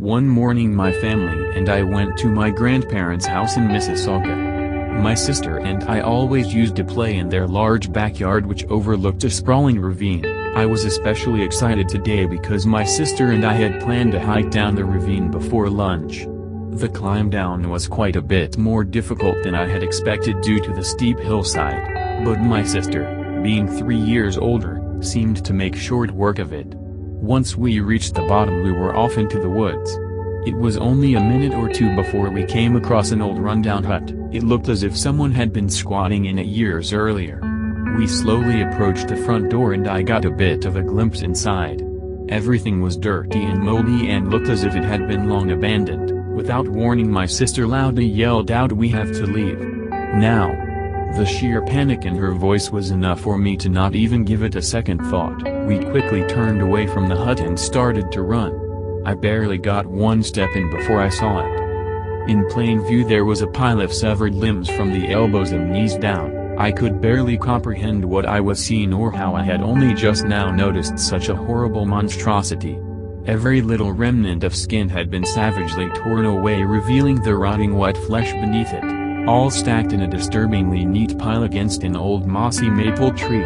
One morning my family and I went to my grandparents' house in Mississauga. My sister and I always used to play in their large backyard which overlooked a sprawling ravine. I was especially excited today because my sister and I had planned to hike down the ravine before lunch. The climb down was quite a bit more difficult than I had expected due to the steep hillside, but my sister, being 3 years older, seemed to make short work of it. Once we reached the bottom we were off into the woods. It was only a minute or two before we came across an old rundown hut. It looked as if someone had been squatting in it years earlier. We slowly approached the front door and I got a bit of a glimpse inside. Everything was dirty and moldy and looked as if it had been long abandoned. Without warning my sister loudly yelled out, "We have to leave. Now!" The sheer panic in her voice was enough for me to not even give it a second thought. We quickly turned away from the hut and started to run. I barely got one step in before I saw it. In plain view there was a pile of severed limbs from the elbows and knees down. I could barely comprehend what I was seeing or how I had only just now noticed such a horrible monstrosity. Every little remnant of skin had been savagely torn away, revealing the rotting wet flesh beneath it, all stacked in a disturbingly neat pile against an old mossy maple tree.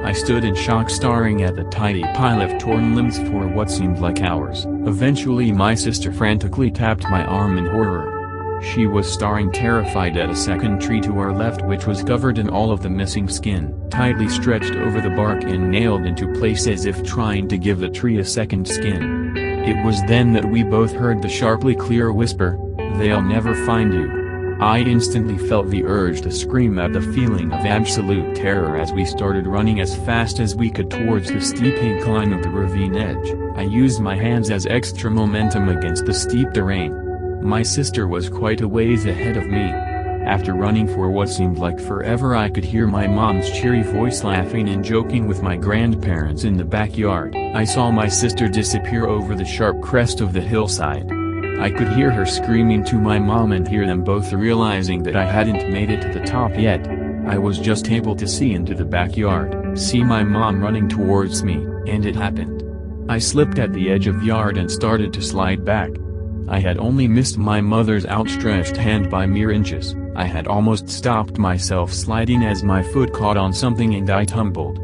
I stood in shock staring at the tidy pile of torn limbs for what seemed like hours. Eventually my sister frantically tapped my arm in horror. She was staring terrified at a second tree to our left which was covered in all of the missing skin, tightly stretched over the bark and nailed into place as if trying to give the tree a second skin. It was then that we both heard the sharply clear whisper, "They'll never find you." I instantly felt the urge to scream out, the feeling of absolute terror as we started running as fast as we could towards the steep incline of the ravine edge. I used my hands as extra momentum against the steep terrain. My sister was quite a ways ahead of me. After running for what seemed like forever I could hear my mom's cheery voice laughing and joking with my grandparents in the backyard. I saw my sister disappear over the sharp crest of the hillside. I could hear her screaming to my mom and hear them both realizing that I hadn't made it to the top yet. I was just able to see into the backyard, see my mom running towards me, and it happened. I slipped at the edge of the yard and started to slide back. I had only missed my mother's outstretched hand by mere inches. I had almost stopped myself sliding as my foot caught on something and I tumbled.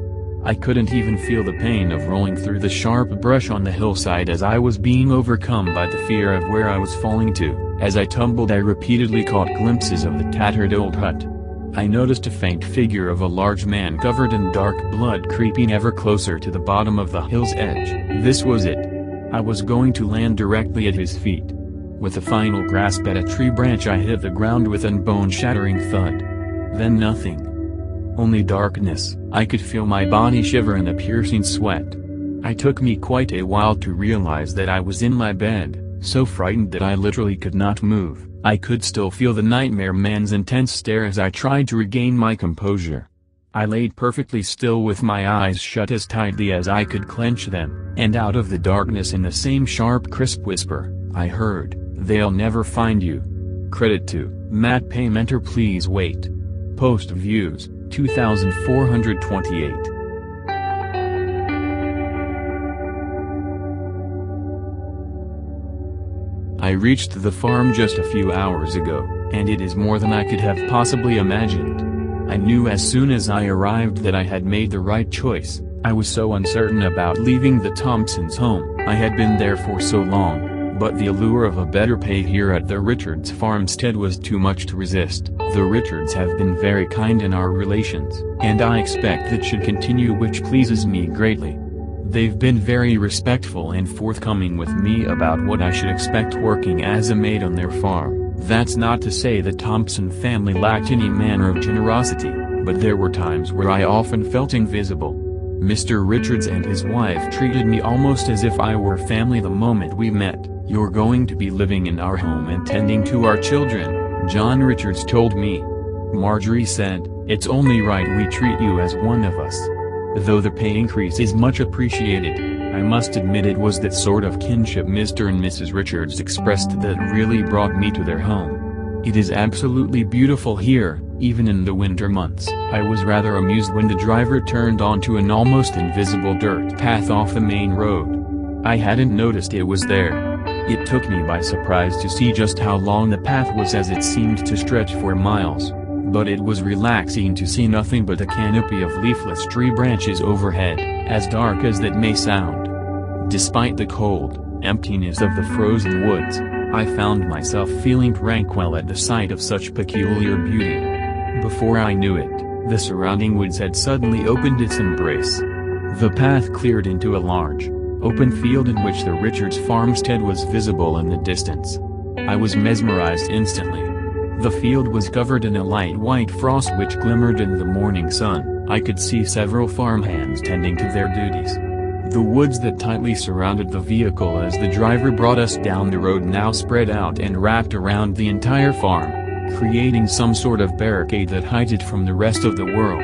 I couldn't even feel the pain of rolling through the sharp brush on the hillside as I was being overcome by the fear of where I was falling to. As I tumbled I repeatedly caught glimpses of the tattered old hut. I noticed a faint figure of a large man covered in dark blood creeping ever closer to the bottom of the hill's edge. This was it. I was going to land directly at his feet. With a final grasp at a tree branch I hit the ground with a bone-shattering thud. Then nothing. Only darkness. I could feel my body shiver in a piercing sweat. It took me quite a while to realize that I was in my bed, so frightened that I literally could not move. I could still feel the nightmare man's intense stare as I tried to regain my composure. I laid perfectly still with my eyes shut as tightly as I could clench them, and out of the darkness in the same sharp crisp whisper, I heard, "They'll never find you." Credit to Matt Paymenter. Please wait. Post views 2428. I reached the farm just a few hours ago, and it is more than I could have possibly imagined. I knew as soon as I arrived that I had made the right choice. I was so uncertain about leaving the Thompsons' home. I had been there for so long, but the allure of a better pay here at the Richards farmstead was too much to resist. The Richards have been very kind in our relations, and I expect that should continue, which pleases me greatly. They've been very respectful and forthcoming with me about what I should expect working as a maid on their farm. That's not to say the Thompson family lacked any manner of generosity, but there were times where I often felt invisible. Mr. Richards and his wife treated me almost as if I were family the moment we met. "You're going to be living in our home and tending to our children," John Richards told me. Marjorie said, "It's only right we treat you as one of us." Though the pay increase is much appreciated, I must admit it was that sort of kinship Mr. and Mrs. Richards expressed that really brought me to their home. It is absolutely beautiful here, even in the winter months. I was rather amused when the driver turned onto an almost invisible dirt path off the main road. I hadn't noticed it was there. It took me by surprise to see just how long the path was, as it seemed to stretch for miles. But it was relaxing to see nothing but a canopy of leafless tree branches overhead, as dark as that may sound. Despite the cold emptiness of the frozen woods, I found myself feeling tranquil at the sight of such peculiar beauty. Before I knew it, the surrounding woods had suddenly opened its embrace. The path cleared into a large, open field in which the Richards farmstead was visible in the distance. I was mesmerized instantly. The field was covered in a light white frost which glimmered in the morning sun. I could see several farmhands tending to their duties. The woods that tightly surrounded the vehicle as the driver brought us down the road now spread out and wrapped around the entire farm, creating some sort of barricade that hides it from the rest of the world.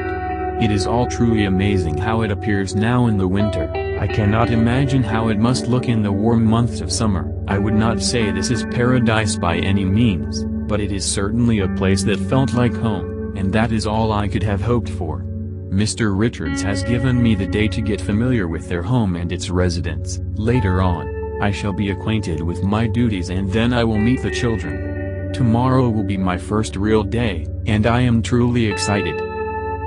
It is all truly amazing how it appears now in the winter. I cannot imagine how it must look in the warm months of summer. I would not say this is paradise by any means, but it is certainly a place that felt like home, and that is all I could have hoped for. Mr. Richards has given me the day to get familiar with their home and its residents. Later on, I shall be acquainted with my duties and then I will meet the children. Tomorrow will be my first real day, and I am truly excited.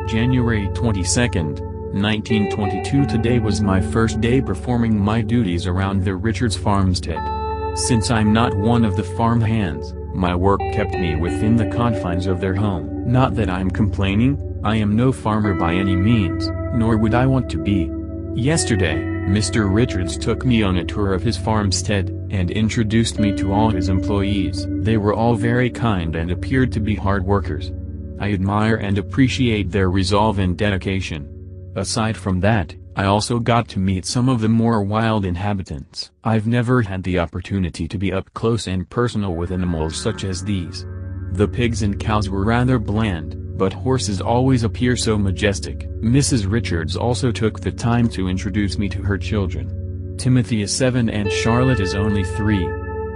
January 22nd, 1922. Today was my first day performing my duties around the Richards farmstead. Since I'm not one of the farm hands, my work kept me within the confines of their home. Not that I'm complaining, I am no farmer by any means, nor would I want to be. Yesterday, Mr. Richards took me on a tour of his farmstead, and introduced me to all his employees. They were all very kind and appeared to be hard workers. I admire and appreciate their resolve and dedication. Aside from that, I also got to meet some of the more wild inhabitants. I've never had the opportunity to be up close and personal with animals such as these. The pigs and cows were rather bland, but horses always appear so majestic. Mrs. Richards also took the time to introduce me to her children. Timothy is 7 and Charlotte is only 3.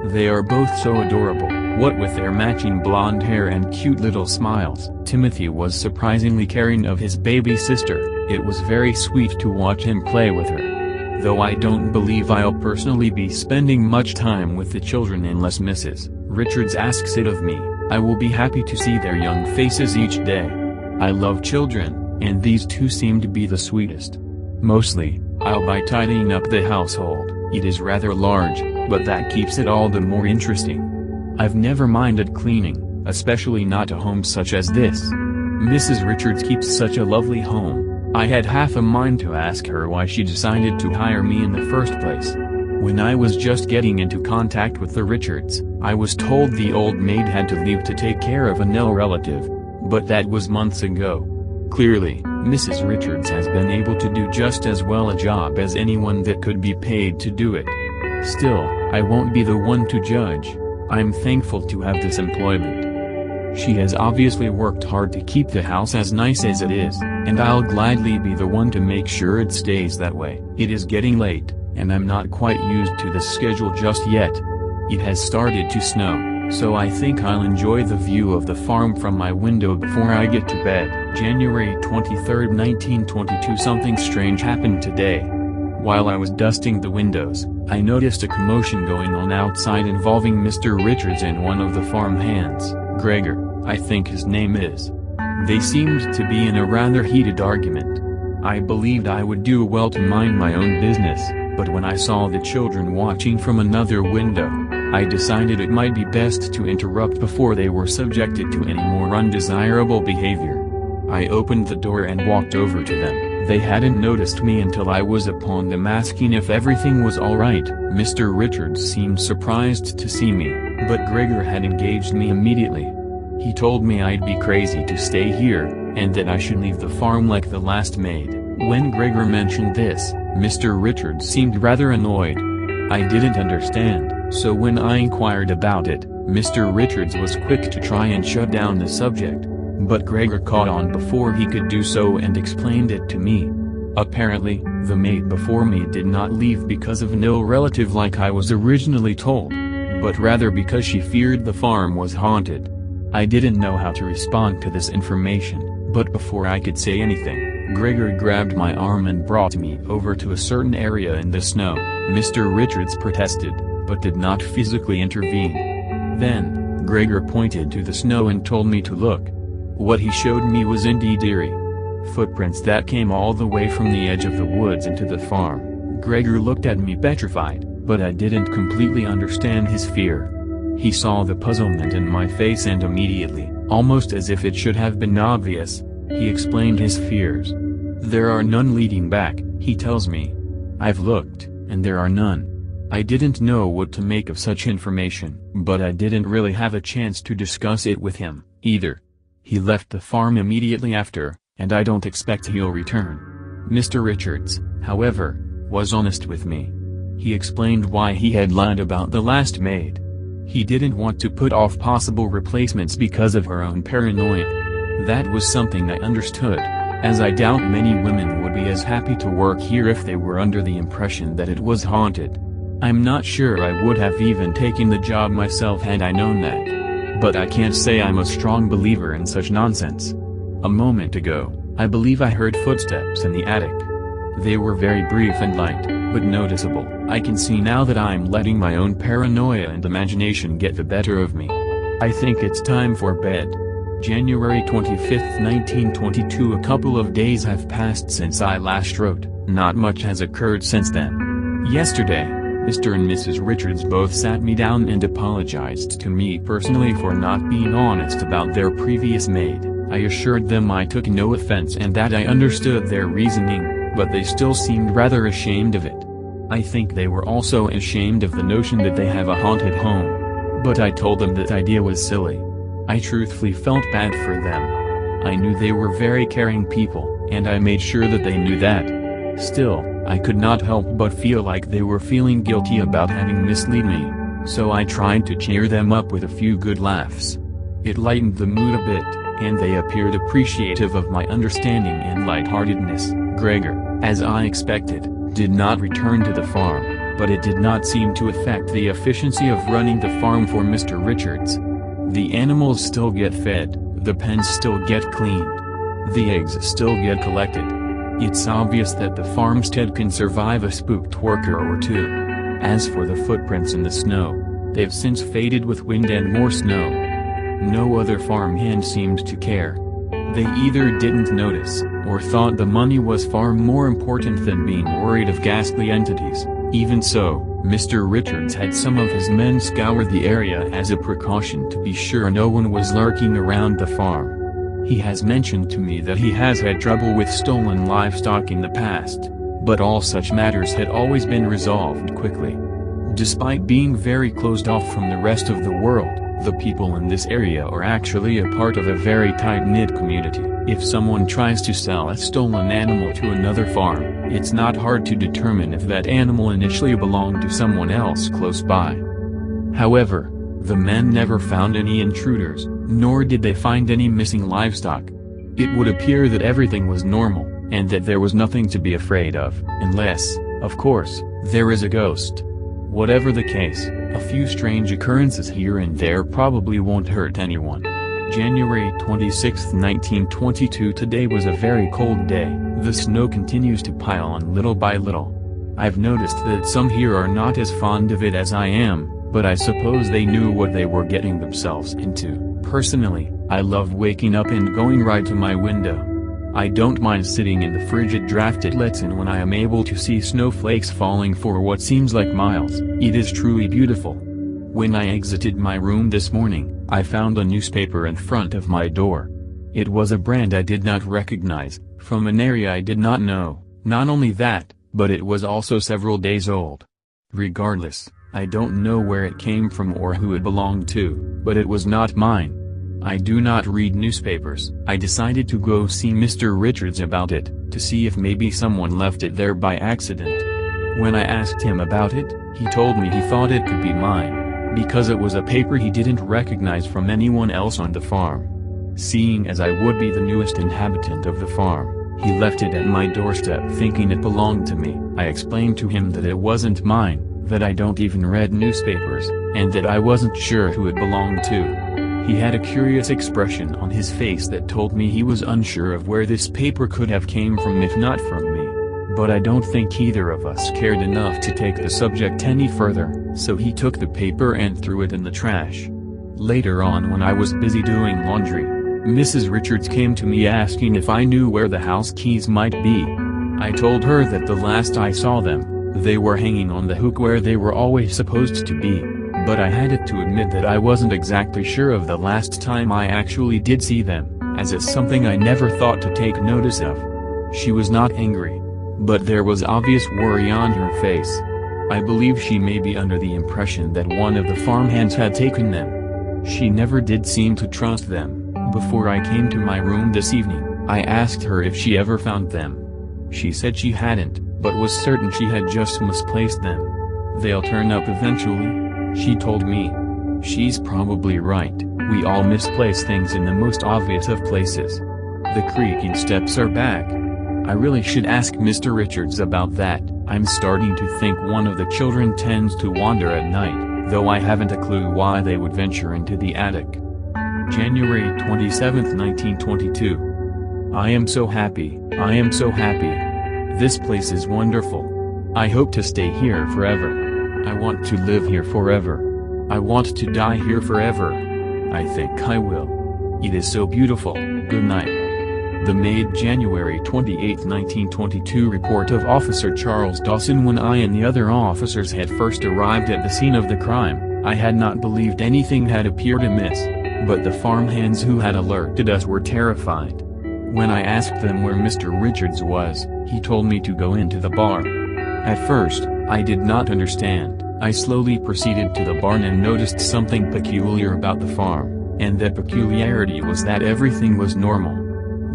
They are both so adorable, what with their matching blonde hair and cute little smiles. Timothy was surprisingly caring of his baby sister. It was very sweet to watch him play with her. Though I don't believe I'll personally be spending much time with the children unless Mrs. Richards asks it of me, I will be happy to see their young faces each day. I love children, and these two seem to be the sweetest. Mostly, I'll be tidying up the household. It is rather large, but that keeps it all the more interesting. I've never minded cleaning, especially not a home such as this. Mrs. Richards keeps such a lovely home. I had half a mind to ask her why she decided to hire me in the first place. When I was just getting into contact with the Richards, I was told the old maid had to leave to take care of an ill relative, but that was months ago. Clearly, Mrs. Richards has been able to do just as well a job as anyone that could be paid to do it. Still, I won't be the one to judge. I'm thankful to have this employment. She has obviously worked hard to keep the house as nice as it is, and I'll gladly be the one to make sure it stays that way. It is getting late, and I'm not quite used to the schedule just yet. It has started to snow, so I think I'll enjoy the view of the farm from my window before I get to bed. January 23, 1922. Something strange happened today. While I was dusting the windows, I noticed a commotion going on outside involving Mr. Richards and one of the farm hands, Gregor, I think his name is. They seemed to be in a rather heated argument. I believed I would do well to mind my own business, but when I saw the children watching from another window, I decided it might be best to interrupt before they were subjected to any more undesirable behavior. I opened the door and walked over to them. They hadn't noticed me until I was upon them asking if everything was alright. Mr. Richards seemed surprised to see me, but Gregor had engaged me immediately. He told me I'd be crazy to stay here, and that I should leave the farm like the last maid. When Gregor mentioned this, Mr. Richards seemed rather annoyed. I didn't understand, so when I inquired about it, Mr. Richards was quick to try and shut down the subject. But Gregor caught on before he could do so and explained it to me. Apparently, the maid before me did not leave because of an ill relative like I was originally told, but rather because she feared the farm was haunted. I didn't know how to respond to this information, but before I could say anything, Gregor grabbed my arm and brought me over to a certain area in the snow. Mr. Richards protested, but did not physically intervene. Then, Gregor pointed to the snow and told me to look. What he showed me was indeed eerie. Footprints that came all the way from the edge of the woods into the farm. Gregor looked at me petrified, but I didn't completely understand his fear. He saw the puzzlement in my face and immediately, almost as if it should have been obvious, he explained his fears. There are none leading back, he tells me. I've looked, and there are none. I didn't know what to make of such information, but I didn't really have a chance to discuss it with him, either. He left the farm immediately after, and I don't expect he'll return. Mr. Richards, however, was honest with me. He explained why he had lied about the last maid. He didn't want to put off possible replacements because of her own paranoia. That was something I understood, as I doubt many women would be as happy to work here if they were under the impression that it was haunted. I'm not sure I would have even taken the job myself had I known that. But I can't say I'm a strong believer in such nonsense. A moment ago, I believe I heard footsteps in the attic. They were very brief and light, but noticeable. I can see now that I'm letting my own paranoia and imagination get the better of me. I think it's time for bed. January 25, 1922. A couple of days have passed since I last wrote. Not much has occurred since then. Yesterday, Mr. and Mrs. Richards both sat me down and apologized to me personally for not being honest about their previous maid. I assured them I took no offense and that I understood their reasoning, but they still seemed rather ashamed of it. I think they were also ashamed of the notion that they have a haunted home. But I told them that idea was silly. I truthfully felt bad for them. I knew they were very caring people, and I made sure that they knew that. Still, I could not help but feel like they were feeling guilty about having misled me, so I tried to cheer them up with a few good laughs. It lightened the mood a bit, and they appeared appreciative of my understanding and lightheartedness. Gregor, as I expected, did not return to the farm, but it did not seem to affect the efficiency of running the farm for Mr. Richards. The animals still get fed, the pens still get cleaned. The eggs still get collected. It's obvious that the farmstead can survive a spooked worker or two. As for the footprints in the snow, they've since faded with wind and more snow. No other farmhand seemed to care. They either didn't notice, or thought the money was far more important than being worried of ghastly entities. Even so, Mr. Richards had some of his men scour the area as a precaution to be sure no one was lurking around the farm. He has mentioned to me that he has had trouble with stolen livestock in the past, but all such matters had always been resolved quickly. Despite being very closed off from the rest of the world, the people in this area are actually a part of a very tight-knit community. If someone tries to sell a stolen animal to another farm, it's not hard to determine if that animal initially belonged to someone else close by. However, the men never found any intruders, nor did they find any missing livestock. It would appear that everything was normal, and that there was nothing to be afraid of, unless, of course, there is a ghost. Whatever the case, a few strange occurrences here and there probably won't hurt anyone. January 26, 1922. Today was a very cold day. The snow continues to pile on little by little. I've noticed that some here are not as fond of it as I am, but I suppose they knew what they were getting themselves into. Personally, I love waking up and going right to my window. I don't mind sitting in the frigid draft it lets in when I am able to see snowflakes falling for what seems like miles. It is truly beautiful. When I exited my room this morning, I found a newspaper in front of my door. It was a brand I did not recognize, from an area I did not know. Not only that, but it was also several days old. Regardless, I don't know where it came from or who it belonged to, but it was not mine. I do not read newspapers. I decided to go see Mr. Richards about it, to see if maybe someone left it there by accident. When I asked him about it, he told me he thought it could be mine, because it was a paper he didn't recognize from anyone else on the farm. Seeing as I would be the newest inhabitant of the farm, he left it at my doorstep thinking it belonged to me. I explained to him that it wasn't mine, that I don't even read newspapers, and that I wasn't sure who it belonged to. He had a curious expression on his face that told me he was unsure of where this paper could have came from if not from me. But I don't think either of us cared enough to take the subject any further, so he took the paper and threw it in the trash. Later on, when I was busy doing laundry, Mrs. Richards came to me asking if I knew where the house keys might be. I told her that the last I saw them, they were hanging on the hook where they were always supposed to be, but I had to admit that I wasn't exactly sure of the last time I actually did see them, as it's something I never thought to take notice of. She was not angry, but there was obvious worry on her face. I believe she may be under the impression that one of the farmhands had taken them. She never did seem to trust them. Before I came to my room this evening, I asked her if she ever found them. She said she hadn't, but was certain she had just misplaced them. They'll turn up eventually, she told me. She's probably right, we all misplace things in the most obvious of places. The creaking steps are back. I really should ask Mr. Richards about that. I'm starting to think one of the children tends to wander at night, though I haven't a clue why they would venture into the attic. January 27, 1922. I am so happy, I am so happy. This place is wonderful. I hope to stay here forever. I want to live here forever. I want to die here forever. I think I will. It is so beautiful. Good night. The Maid, January 28, 1922. Report of Officer Charles Dawson. When I and the other officers had first arrived at the scene of the crime, I had not believed anything had appeared amiss, but the farmhands who had alerted us were terrified. When I asked them where Mr. Richards was, he told me to go into the barn. At first, I did not understand. I slowly proceeded to the barn and noticed something peculiar about the farm, and that peculiarity was that everything was normal.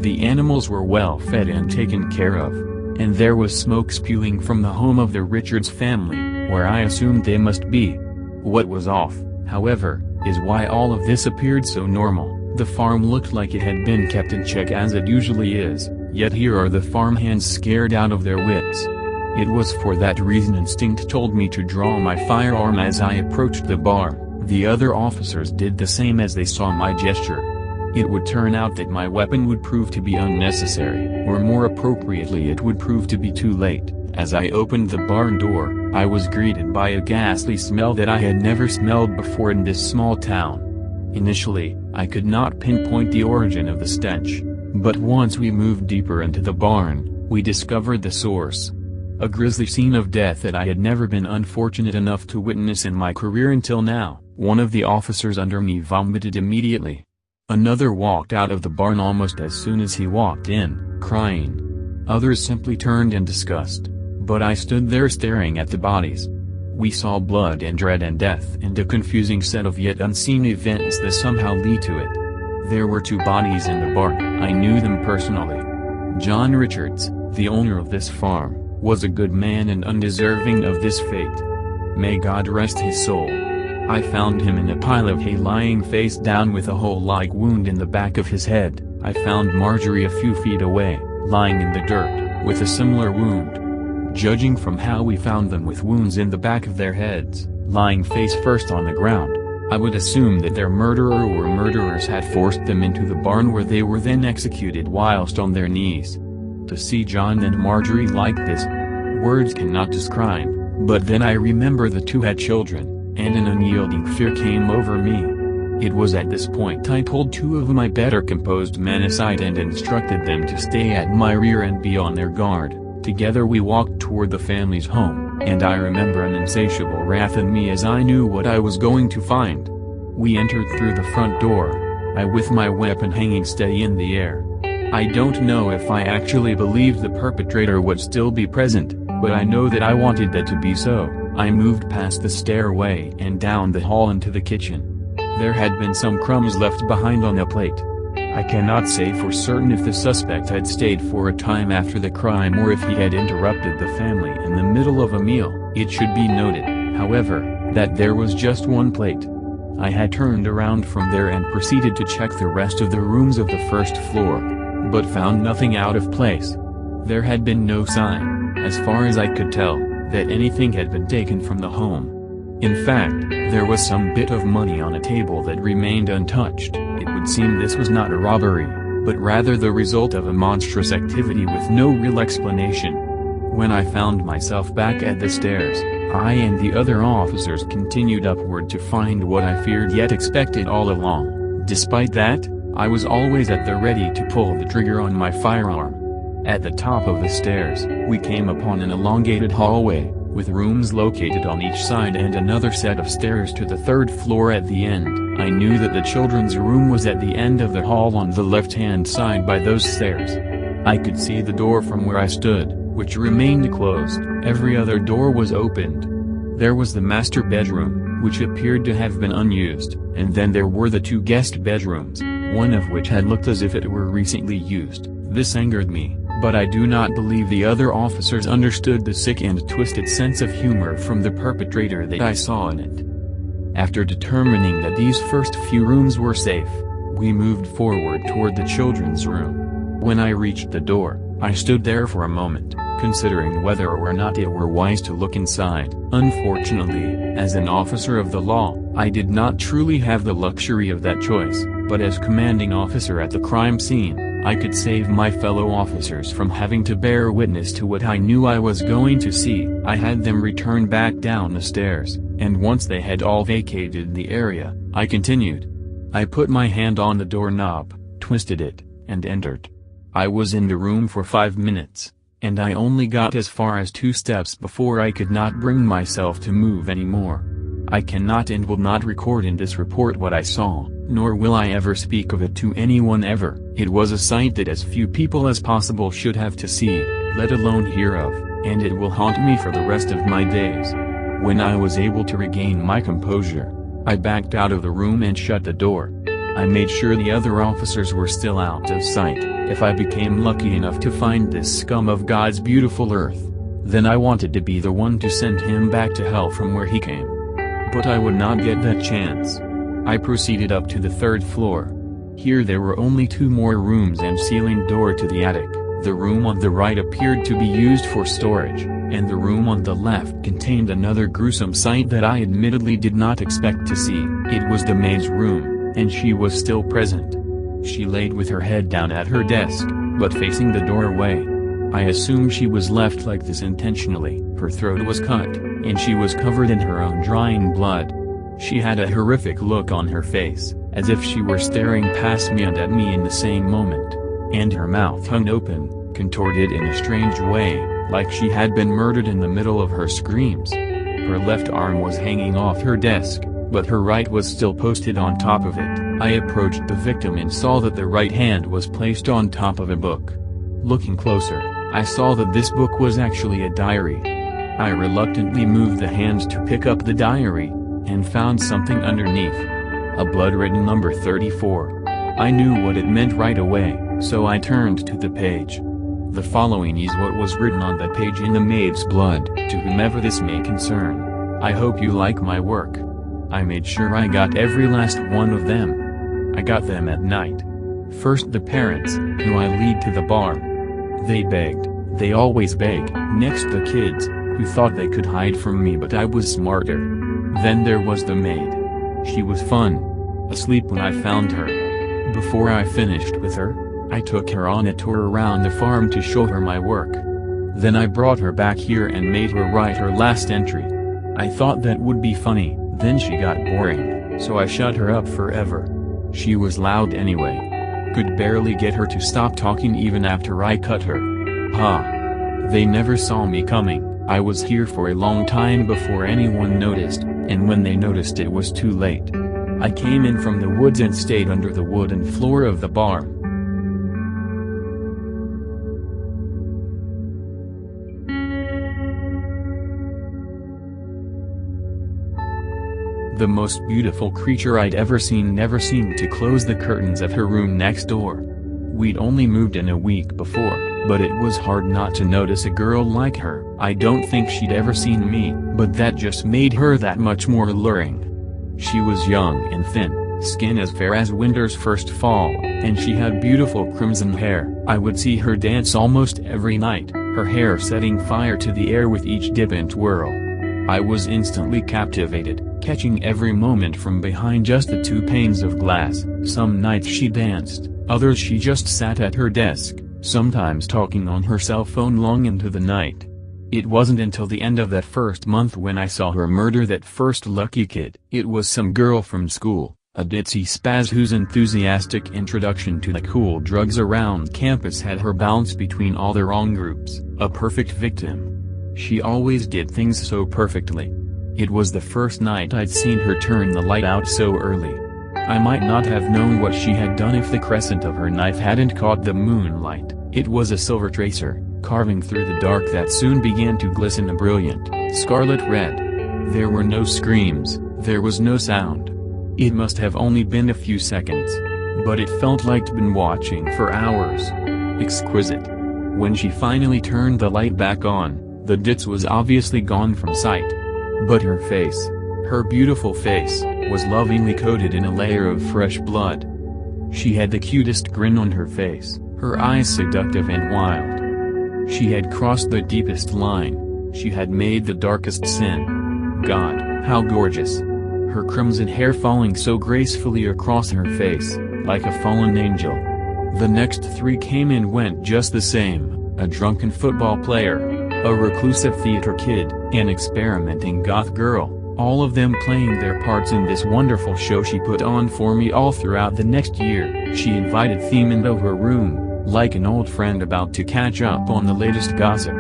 The animals were well fed and taken care of, and there was smoke spewing from the home of the Richards family, where I assumed they must be. What was off, however, is why all of this appeared so normal. The farm looked like it had been kept in check as it usually is, yet here are the farmhands scared out of their wits. It was for that reason instinct told me to draw my firearm as I approached the barn. The other officers did the same as they saw my gesture. It would turn out that my weapon would prove to be unnecessary, or more appropriately it would prove to be too late. As I opened the barn door, I was greeted by a ghastly smell that I had never smelled before in this small town. Initially, I could not pinpoint the origin of the stench, but once we moved deeper into the barn, we discovered the source. A grisly scene of death that I had never been unfortunate enough to witness in my career until now. One of the officers under me vomited immediately. Another walked out of the barn almost as soon as he walked in, crying. Others simply turned in disgust, but I stood there staring at the bodies. We saw blood and dread and death and a confusing set of yet unseen events that somehow lead to it. There were two bodies in the barn. I knew them personally. John Richards, the owner of this farm, was a good man and undeserving of this fate. May God rest his soul. I found him in a pile of hay lying face down with a hole-like wound in the back of his head. I found Marjorie a few feet away, lying in the dirt, with a similar wound. Judging from how we found them with wounds in the back of their heads, lying face first on the ground, I would assume that their murderer or murderers had forced them into the barn where they were then executed whilst on their knees. To see John and Marjorie like this, words cannot describe, but then I remember the two had children, and an unyielding fear came over me. It was at this point I pulled two of my better composed men aside and instructed them to stay at my rear and be on their guard. Together we walked toward the family's home, and I remember an insatiable wrath in me as I knew what I was going to find. We entered through the front door, I with my weapon hanging steady in the air. I don't know if I actually believed the perpetrator would still be present, but I know that I wanted that to be so. I moved past the stairway and down the hall into the kitchen. There had been some crumbs left behind on a plate. I cannot say for certain if the suspect had stayed for a time after the crime or if he had interrupted the family in the middle of a meal. It should be noted, however, that there was just one plate. I had turned around from there and proceeded to check the rest of the rooms of the first floor, but found nothing out of place. There had been no sign, as far as I could tell, that anything had been taken from the home. In fact, there was some bit of money on a table that remained untouched. It would seem this was not a robbery, but rather the result of a monstrous activity with no real explanation. When I found myself back at the stairs, I and the other officers continued upward to find what I feared yet expected all along. Despite that, I was always at the ready to pull the trigger on my firearm. At the top of the stairs, we came upon an elongated hallway, with rooms located on each side and another set of stairs to the third floor at the end. I knew that the children's room was at the end of the hall on the left-hand side by those stairs. I could see the door from where I stood, which remained closed. Every other door was opened. There was the master bedroom, which appeared to have been unused, and then there were the two guest bedrooms, one of which had looked as if it were recently used. This angered me, but I do not believe the other officers understood the sick and twisted sense of humor from the perpetrator that I saw in it. After determining that these first few rooms were safe, we moved forward toward the children's room. When I reached the door, I stood there for a moment, considering whether or not it were wise to look inside. Unfortunately, as an officer of the law, I did not truly have the luxury of that choice, but as commanding officer at the crime scene, I could save my fellow officers from having to bear witness to what I knew I was going to see. I had them return back down the stairs, and once they had all vacated the area, I continued. I put my hand on the doorknob, twisted it, and entered. I was in the room for 5 minutes, and I only got as far as 2 steps before I could not bring myself to move anymore. I cannot and will not record in this report what I saw, nor will I ever speak of it to anyone ever. It was a sight that as few people as possible should have to see, let alone hear of, and it will haunt me for the rest of my days. When I was able to regain my composure, I backed out of the room and shut the door. I made sure the other officers were still out of sight. If I became lucky enough to find this scum of God's beautiful earth, then I wanted to be the one to send him back to hell from where he came. But I would not get that chance. I proceeded up to the 3rd floor. Here there were only 2 more rooms and ceiling door to the attic. The room on the right appeared to be used for storage, and the room on the left contained another gruesome sight that I admittedly did not expect to see. It was the maid's room, and she was still present. She laid with her head down at her desk, but facing the doorway. I assume she was left like this intentionally. Her throat was cut, and she was covered in her own drying blood. She had a horrific look on her face, as if she were staring past me and at me in the same moment, and her mouth hung open, contorted in a strange way, like she had been murdered in the middle of her screams. Her left arm was hanging off her desk, but her right was still posted on top of it. I approached the victim and saw that the right hand was placed on top of a book. Looking closer, I saw that this book was actually a diary. I reluctantly moved the hand to pick up the diary, and found something underneath. A blood-written number 34. I knew what it meant right away, so I turned to the page. The following is what was written on the page in the maid's blood. To whomever this may concern, I hope you like my work. I made sure I got every last one of them. I got them at night. First the parents, who I lead to the bar. They begged, they always beg. Next the kids, who thought they could hide from me but I was smarter. Then there was the maid. She was fun. Asleep when I found her. Before I finished with her, I took her on a tour around the farm to show her my work. Then I brought her back here and made her write her last entry. I thought that would be funny, then she got boring, so I shut her up forever. She was loud anyway. Could barely get her to stop talking even after I cut her. Ha! They never saw me coming. I was here for a long time before anyone noticed, and when they noticed it was too late. I came in from the woods and stayed under the wooden floor of the bar. The most beautiful creature I'd ever seen never seemed to close the curtains of her room next door. We'd only moved in a week before, but it was hard not to notice a girl like her. I don't think she'd ever seen me, but that just made her that much more alluring. She was young and thin, skin as fair as winter's first fall, and she had beautiful crimson hair. I would see her dance almost every night, her hair setting fire to the air with each dip and twirl. I was instantly captivated, catching every moment from behind just the 2 panes of glass. Some nights she danced, others she just sat at her desk, sometimes talking on her cell phone long into the night. It wasn't until the end of that first month when I saw her murder that first lucky kid. It was some girl from school, a ditzy spaz whose enthusiastic introduction to the cool drugs around campus had her bounce between all the wrong groups. A perfect victim. She always did things so perfectly. It was the first night I'd seen her turn the light out so early. I might not have known what she had done if the crescent of her knife hadn't caught the moonlight. It was a silver tracer, carving through the dark that soon began to glisten a brilliant, scarlet red. There were no screams, there was no sound. It must have only been a few seconds. But it felt like I'd been watching for hours. Exquisite. When she finally turned the light back on, the ditz was obviously gone from sight. But her face, her beautiful face, was lovingly coated in a layer of fresh blood. She had the cutest grin on her face, her eyes seductive and wild. She had crossed the deepest line, she had made the darkest sin. God, how gorgeous! Her crimson hair falling so gracefully across her face, like a fallen angel. The next three came and went just the same, a drunken football player, a reclusive theater kid, an experimenting goth girl. All of them playing their parts in this wonderful show she put on for me all throughout the next year. She invited them into her room, like an old friend about to catch up on the latest gossip.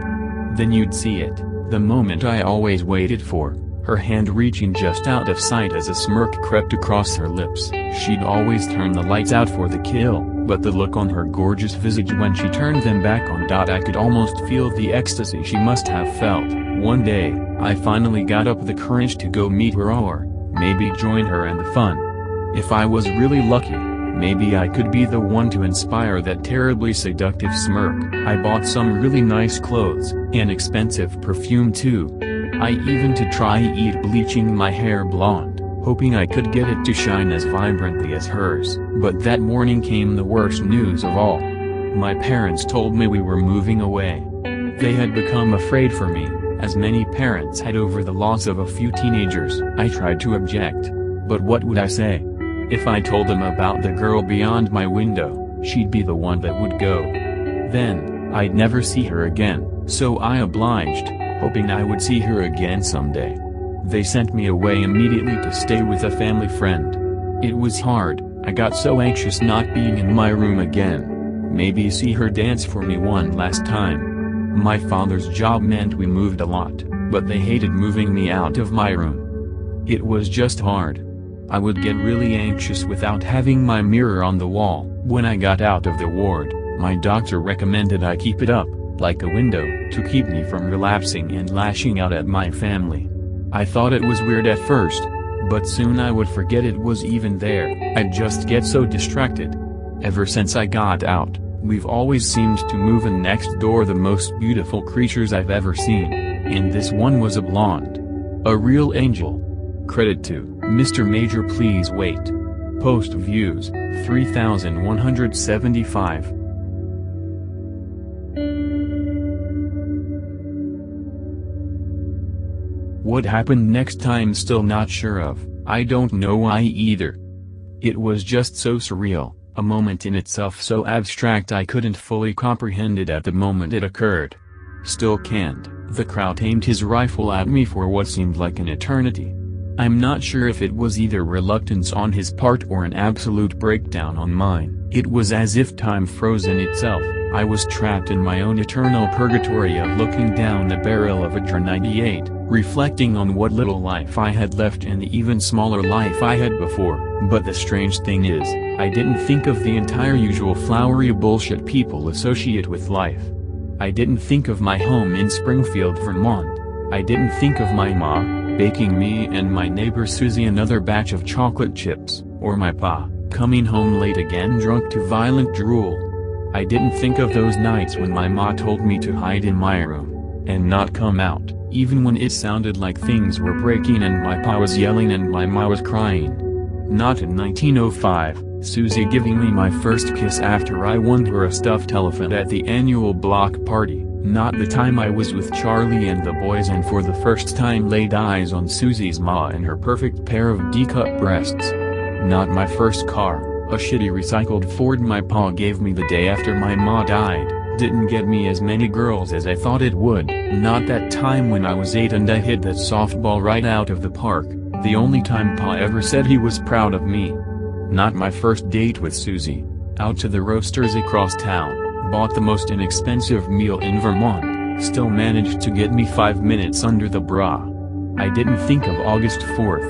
Then you'd see it, the moment I always waited for, her hand reaching just out of sight as a smirk crept across her lips. She'd always turn the lights out for the kill, but the look on her gorgeous visage when she turned them back on. I could almost feel the ecstasy she must have felt. One day, I finally got up the courage to go meet her or, maybe join her in the fun. If I was really lucky, maybe I could be the one to inspire that terribly seductive smirk. I bought some really nice clothes, an expensive perfume too. I even to try bleaching my hair blonde, hoping I could get it to shine as vibrantly as hers. But that morning came the worst news of all. My parents told me we were moving away. They had become afraid for me, as many parents had over the loss of a few teenagers. I tried to object, but what would I say? If I told them about the girl beyond my window, she'd be the one that would go. Then, I'd never see her again, so I obliged, hoping I would see her again someday. They sent me away immediately to stay with a family friend. It was hard, I got so anxious not being in my room again. Maybe see her dance for me one last time. My father's job meant we moved a lot, but they hated moving me out of my room. It was just hard. I would get really anxious without having my mirror on the wall. When I got out of the ward, my doctor recommended I keep it up, like a window, to keep me from relapsing and lashing out at my family. I thought it was weird at first, but soon I would forget it was even there. I'd just get so distracted. Ever since I got out, we've always seemed to move in next door the most beautiful creatures I've ever seen, and this one was a blonde. A real angel. Credit to Mr. Major. Please wait. Post views, 3,175. What happened next time still not sure of. I don't know why either. It was just so surreal, a moment in itself so abstract I couldn't fully comprehend it at the moment it occurred. Still can't. The crowd aimed his rifle at me for what seemed like an eternity. I'm not sure if it was either reluctance on his part or an absolute breakdown on mine. It was as if time froze in itself. I was trapped in my own eternal purgatory of looking down the barrel of a .98, reflecting on what little life I had left and the even smaller life I had before. But the strange thing is, I didn't think of the entire usual flowery bullshit people associate with life. I didn't think of my home in Springfield, Vermont. I didn't think of my ma, baking me and my neighbor Susie another batch of chocolate chips, or my pa, coming home late again drunk to violent drool. I didn't think of those nights when my ma told me to hide in my room, and not come out, even when it sounded like things were breaking and my pa was yelling and my ma was crying. Not in 1905, Susie giving me my first kiss after I won her a stuffed elephant at the annual block party. Not the time I was with Charlie and the boys and for the first time laid eyes on Susie's ma and her perfect pair of D-cup breasts. Not my first car, a shitty recycled Ford my pa gave me the day after my ma died, Didn't get me as many girls as I thought it would. Not that time when I was 8 and I hit that softball right out of the park, the only time Pa ever said he was proud of me. Not my first date with Susie. Out to the roasters across town, bought the most inexpensive meal in Vermont, still managed to get me 5 minutes under the bra. I didn't think of August 4th,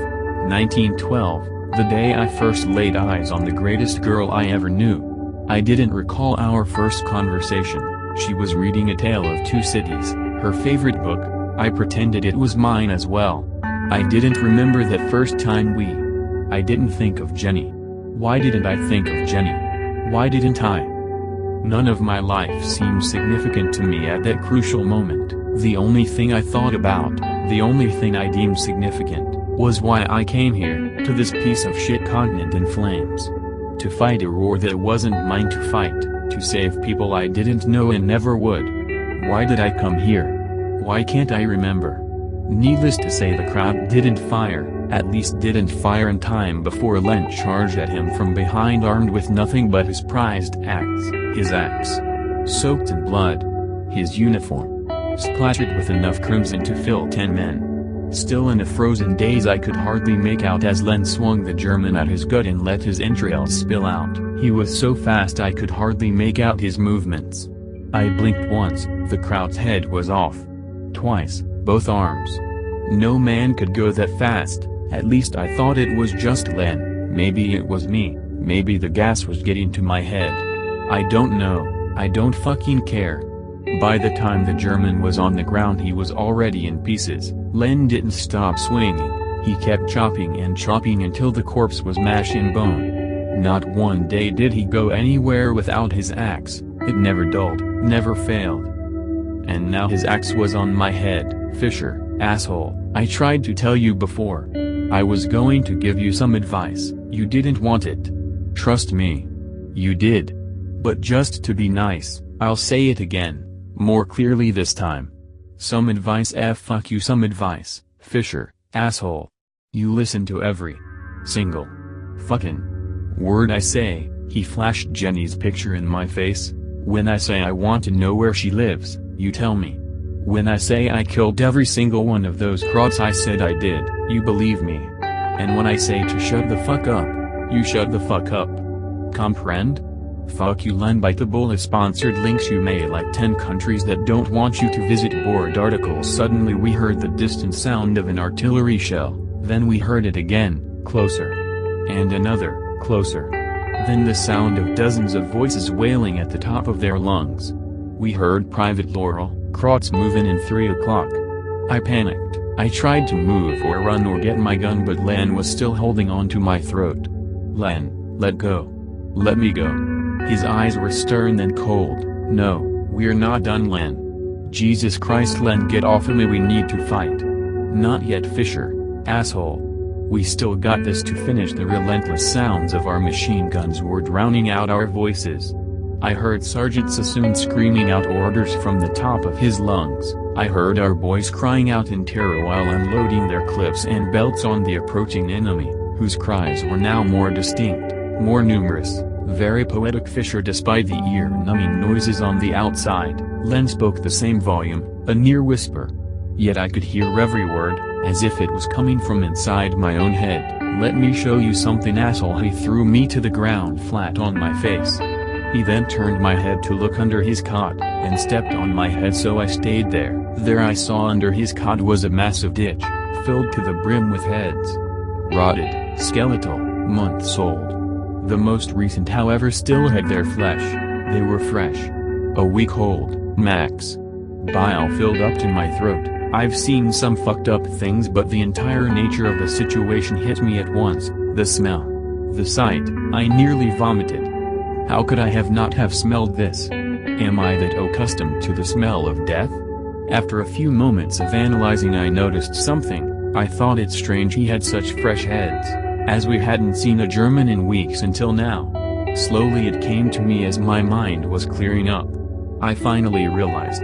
1912, the day I first laid eyes on the greatest girl I ever knew. I didn't recall our first conversation. She was reading A Tale of Two Cities, her favorite book. I pretended it was mine as well. I didn't remember that first time I didn't think of Jenny. Why didn't I think of Jenny? Why didn't I? None of my life seemed significant to me at that crucial moment. The only thing I thought about, the only thing I deemed significant, was why I came here, to this piece of shit continent in flames. To fight a war that wasn't mine to fight, to save people I didn't know and never would. Why did I come here? Why can't I remember? Needless to say, the crowd didn't fire, at least didn't fire in time before Len charged at him from behind armed with nothing but his prized axe, his axe. Soaked in blood. His uniform. Splattered with enough crimson to fill 10 men. Still in a frozen daze, I could hardly make out as Len swung the German at his gut and let his entrails spill out. He was so fast I could hardly make out his movements. I blinked once, the crowd's head was off. Twice, both arms. No man could go that fast, at least I thought it was just Len. Maybe it was me, maybe the gas was getting to my head. I don't know, I don't fucking care. By the time the German was on the ground he was already in pieces. Len didn't stop swinging, he kept chopping and chopping until the corpse was mash and bone. Not one day did he go anywhere without his axe, it never dulled, never failed. And now his axe was on my head. Fisher, asshole, I tried to tell you before. I was going to give you some advice, you didn't want it. Trust me. You did. But just to be nice, I'll say it again. More clearly this time. Some advice, fuck you, some advice, Fisher, asshole. You listen to every single fucking word I say. He flashed Jenny's picture in my face. When I say I want to know where she lives, you tell me. When I say I killed every single one of those crots I said I did, you believe me. And when I say to shut the fuck up, you shut the fuck up. Comprehend? Fuck you, Len. Biteable sponsored links. You may like 10 countries that don't want you to visit. Board articles. Suddenly we heard the distant sound of an artillery shell, then we heard it again, closer. And another, closer. Then the sound of dozens of voices wailing at the top of their lungs. We heard Private Laurel, Krotz moving in 3 o'clock. I panicked. I tried to move or run or get my gun, but Len was still holding on to my throat. Len, let go. Let me go. His eyes were stern and cold. No, we're not done, Len. Jesus Christ, Len, get off of me, we need to fight. Not yet, Fisher, asshole. We still got this to finish. The relentless sounds of our machine guns were drowning out our voices. I heard Sergeant Sassoon screaming out orders from the top of his lungs. I heard our boys crying out in terror while unloading their clips and belts on the approaching enemy, whose cries were now more distinct, more numerous. Very poetic. Fisher, despite the ear-numbing noises on the outside, Len spoke the same volume, a near whisper. Yet I could hear every word, as if it was coming from inside my own head. Let me show you something, asshole. He threw me to the ground flat on my face. He then turned my head to look under his cot, and stepped on my head, so I stayed there. There I saw under his cot was a massive ditch, filled to the brim with heads. Rotted, skeletal, months old. The most recent, however, still had their flesh. They were fresh. A week old, max. Bile filled up to my throat. I've seen some fucked up things, but the entire nature of the situation hit me at once. The smell. The sight. I nearly vomited. How could I not have smelled this? Am I that accustomed to the smell of death? After a few moments of analyzing, I noticed something. I thought it strange he had such fresh heads, as we hadn't seen a German in weeks until now. Slowly it came to me as my mind was clearing up. I finally realized.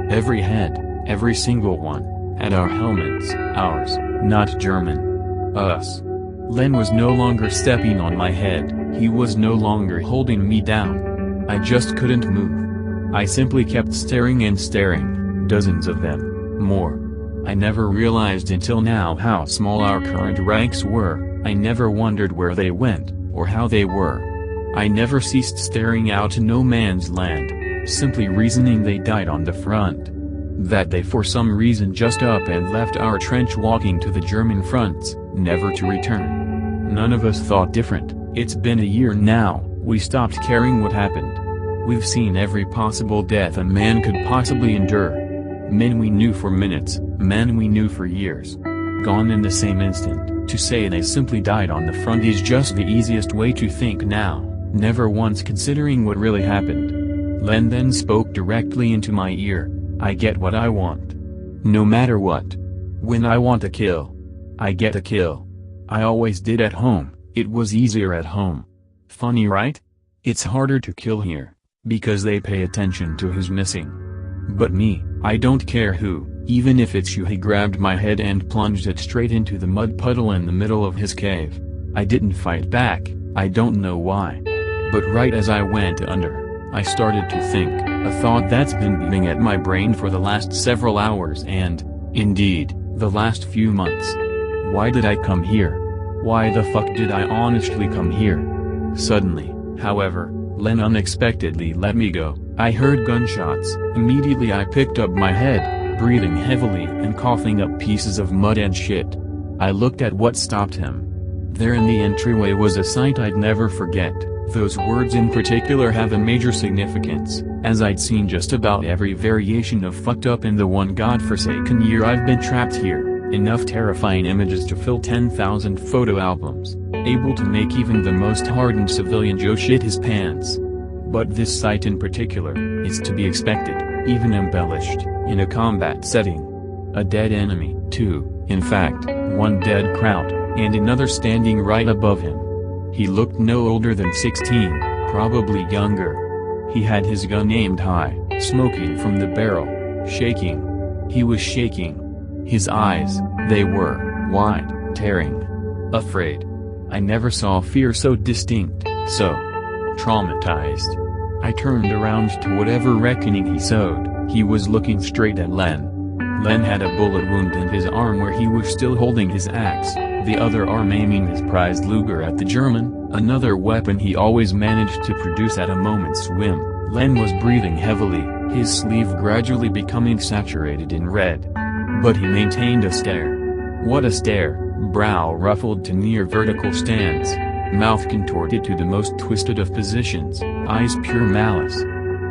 Every head, every single one, had our helmets, ours, not German. Us. Len was no longer stepping on my head, he was no longer holding me down. I just couldn't move. I simply kept staring and staring, dozens of them, more. I never realized until now how small our current ranks were. I never wondered where they went, or how they were. I never ceased staring out to no man's land, simply reasoning they died on the front. That they for some reason just up and left our trench walking to the German fronts, never to return. None of us thought different. It's been a year now, we stopped caring what happened. We've seen every possible death a man could possibly endure. Men we knew for minutes, men we knew for years. Gone in the same instant. To say they simply died on the front is just the easiest way to think now, never once considering what really happened. Len then spoke directly into my ear. I get what I want. No matter what. When I want a kill, I get a kill. I always did at home, it was easier at home. Funny, right? It's harder to kill here, because they pay attention to who's missing. But me, I don't care who, even if it's you. He grabbed my head and plunged it straight into the mud puddle in the middle of his cave. I didn't fight back, I don't know why. But right as I went under, I started to think, a thought that's been beating at my brain for the last several hours and, indeed, the last few months. Why did I come here? Why the fuck did I honestly come here? Suddenly, however, Len unexpectedly let me go. I heard gunshots. Immediately I picked up my head, breathing heavily and coughing up pieces of mud and shit. I looked at what stopped him. There in the entryway was a sight I'd never forget. Those words in particular have a major significance, as I'd seen just about every variation of fucked up in the one godforsaken year I've been trapped here. Enough terrifying images to fill 10,000 photo albums, able to make even the most hardened civilian Joe shit his pants. But this sight in particular, is to be expected, even embellished, in a combat setting. A dead enemy, too, in fact, one dead Kraut, and another standing right above him. He looked no older than 16, probably younger. He had his gun aimed high, smoking from the barrel, shaking. He was shaking. His eyes, they were, wide, tearing. Afraid. I never saw fear so distinct, so traumatized. I turned around to whatever reckoning he sowed. He was looking straight at Len. Len had a bullet wound in his arm where he was still holding his axe, the other arm aiming his prized Luger at the German, another weapon he always managed to produce at a moment's whim. Len was breathing heavily, his sleeve gradually becoming saturated in red. But he maintained a stare. What a stare, brow ruffled to near vertical stance, mouth contorted to the most twisted of positions, eyes pure malice.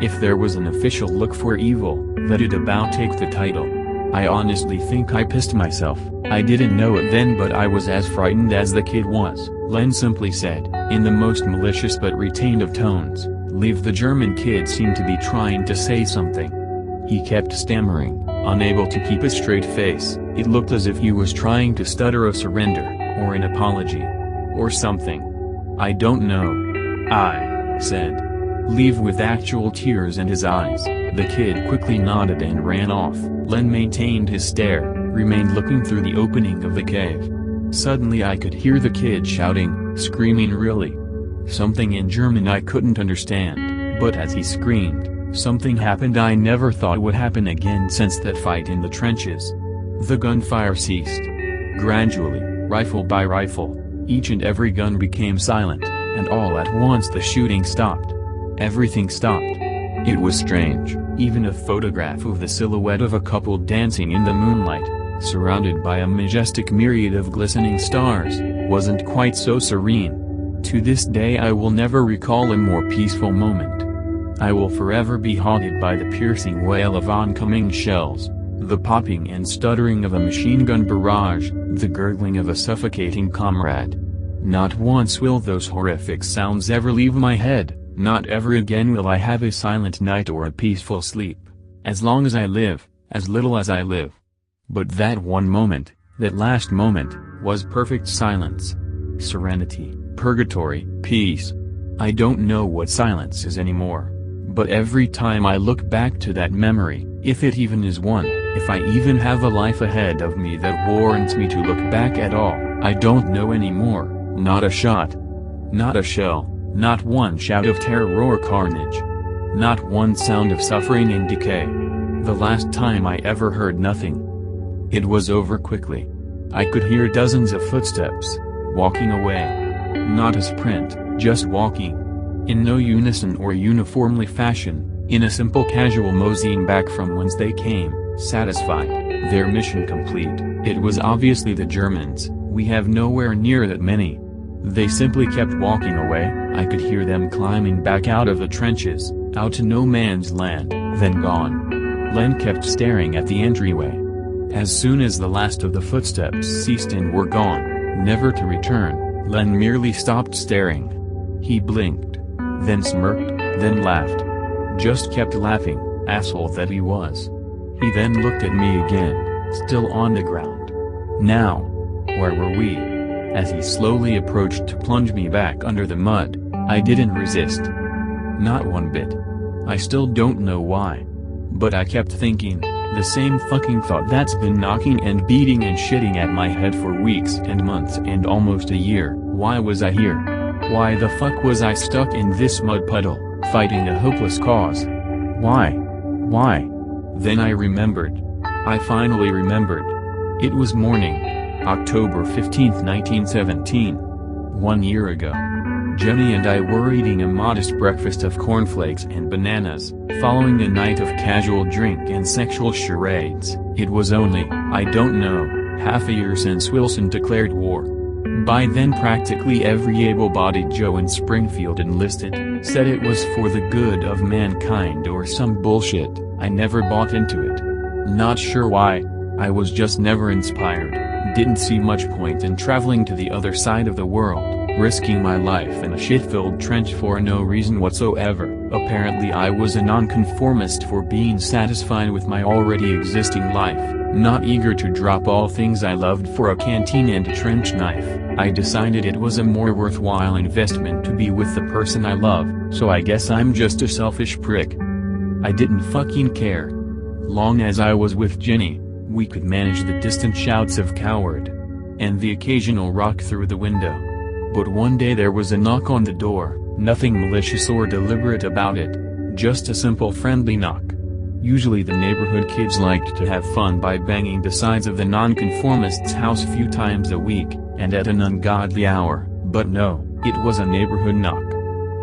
If there was an official look for evil, let it about take the title. I honestly think I pissed myself. I didn't know it then, but I was as frightened as the kid was. Len simply said, in the most malicious but retained of tones, "Leave." The German kid seemed to be trying to say something. He kept stammering, unable to keep a straight face. It looked as if he was trying to stutter a surrender, or an apology, or something. I don't know. I said, "Leave," with actual tears in his eyes. The kid quickly nodded and ran off. Len maintained his stare, remained looking through the opening of the cave. Suddenly I could hear the kid shouting, screaming really. Something in German I couldn't understand, but as he screamed, something happened I never thought would happen again since that fight in the trenches. The gunfire ceased. Gradually, rifle by rifle, each and every gun became silent, and all at once the shooting stopped. Everything stopped. It was strange. Even a photograph of the silhouette of a couple dancing in the moonlight, surrounded by a majestic myriad of glistening stars, wasn't quite so serene. To this day I will never recall a more peaceful moment. I will forever be haunted by the piercing wail of oncoming shells, the popping and stuttering of a machine gun barrage, the gurgling of a suffocating comrade. Not once will those horrific sounds ever leave my head, not ever again will I have a silent night or a peaceful sleep. As long as I live, as little as I live. But that one moment, that last moment, was perfect silence. Serenity, purgatory, peace. I don't know what silence is anymore. But every time I look back to that memory, if it even is one, if I even have a life ahead of me that warrants me to look back at all, I don't know anymore. Not a shot. Not a shell. Not one shout of terror or carnage. Not one sound of suffering and decay. The last time I ever heard nothing. It was over quickly. I could hear dozens of footsteps, walking away. Not a sprint, just walking. In no unison or uniformly fashion, in a simple casual moseying back from whence they came, satisfied, their mission complete. It was obviously the Germans. We have nowhere near that many. They simply kept walking away. I could hear them climbing back out of the trenches, out to no man's land, then gone. Len kept staring at the entryway. As soon as the last of the footsteps ceased and were gone, never to return, Len merely stopped staring. He blinked, then smirked, then laughed. Just kept laughing, asshole that he was. He then looked at me again, still on the ground. Now, where were we? As he slowly approached to plunge me back under the mud, I didn't resist. Not one bit. I still don't know why. But I kept thinking, the same fucking thought that's been knocking and beating and shitting at my head for weeks and months and almost a year. Why was I here? Why the fuck was I stuck in this mud puddle, fighting a hopeless cause? Why? Why? Then I remembered. I finally remembered. It was morning, October 15, 1917. 1 year ago. Jenny and I were eating a modest breakfast of cornflakes and bananas, following a night of casual drink and sexual charades. It was only, I don't know, half a year since Wilson declared war. By then practically every able-bodied Joe in Springfield enlisted, said it was for the good of mankind or some bullshit. I never bought into it. Not sure why, I was just never inspired, didn't see much point in traveling to the other side of the world, risking my life in a shit-filled trench for no reason whatsoever. Apparently I was a nonconformist for being satisfied with my already existing life, not eager to drop all things I loved for a canteen and a trench knife. I decided it was a more worthwhile investment to be with the person I love, so I guess I'm just a selfish prick. I didn't fucking care. Long as I was with Jenny, we could manage the distant shouts of coward and the occasional rock through the window. But one day there was a knock on the door, nothing malicious or deliberate about it, just a simple friendly knock. Usually the neighborhood kids liked to have fun by banging the sides of the nonconformist's house a few times a week, and at an ungodly hour, but no, it was a neighborhood knock.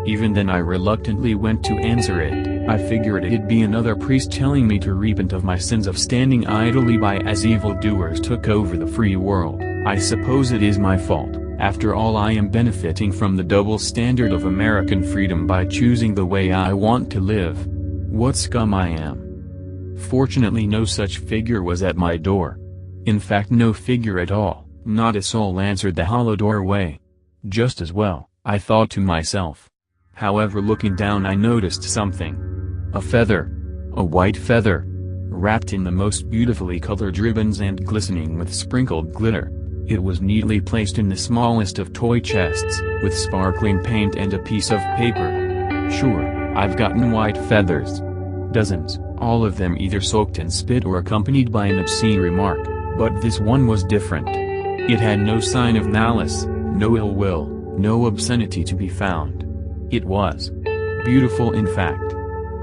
Even then I reluctantly went to answer it. I figured it'd be another priest telling me to repent of my sins of standing idly by as evildoers took over the free world. I suppose it is my fault. After all, I am benefiting from the double standard of American freedom by choosing the way I want to live. What scum I am. Fortunately no such figure was at my door. In fact no figure at all, not a soul answered the hollow doorway. Just as well, I thought to myself. However, looking down I noticed something. A feather. A white feather. Wrapped in the most beautifully colored ribbons and glistening with sprinkled glitter. It was neatly placed in the smallest of toy chests, with sparkling paint and a piece of paper. Sure, I've gotten white feathers. Dozens, all of them either soaked in spit or accompanied by an obscene remark, but this one was different. It had no sign of malice, no ill will, no obscenity to be found. It was beautiful in fact.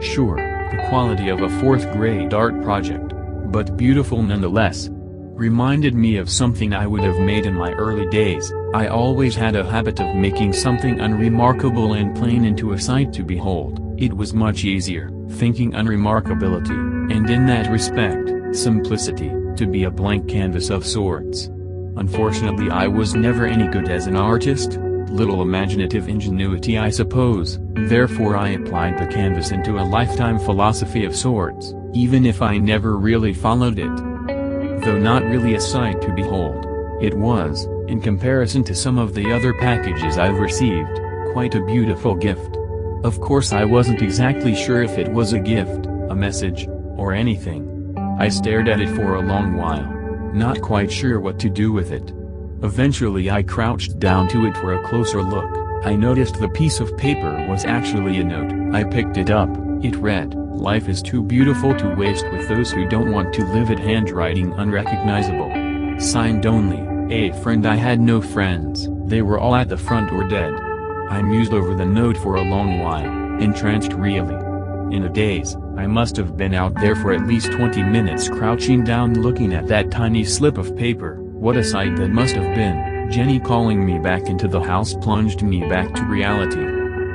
Sure, the quality of a fourth-grade art project, but beautiful nonetheless. Reminded me of something I would have made in my early days. I always had a habit of making something unremarkable and plain into a sight to behold. It was much easier, thinking unremarkability, and in that respect, simplicity, to be a blank canvas of sorts. Unfortunately I was never any good as an artist, little imaginative ingenuity I suppose, therefore I applied the canvas into a lifetime philosophy of sorts, even if I never really followed it. Though not really a sight to behold, it was, in comparison to some of the other packages I've received, quite a beautiful gift. Of course I wasn't exactly sure if it was a gift, a message, or anything. I stared at it for a long while, not quite sure what to do with it. Eventually I crouched down to it for a closer look. I noticed the piece of paper was actually a note. I picked it up. It read, "Life is too beautiful to waste with those who don't want to live it." Handwriting unrecognizable. Signed only, a friend. I had no friends, they were all at the front or dead. I mused over the note for a long while, entranced really. In a daze, I must have been out there for at least 20 minutes crouching down looking at that tiny slip of paper. What a sight that must have been. Jenny calling me back into the house plunged me back to reality.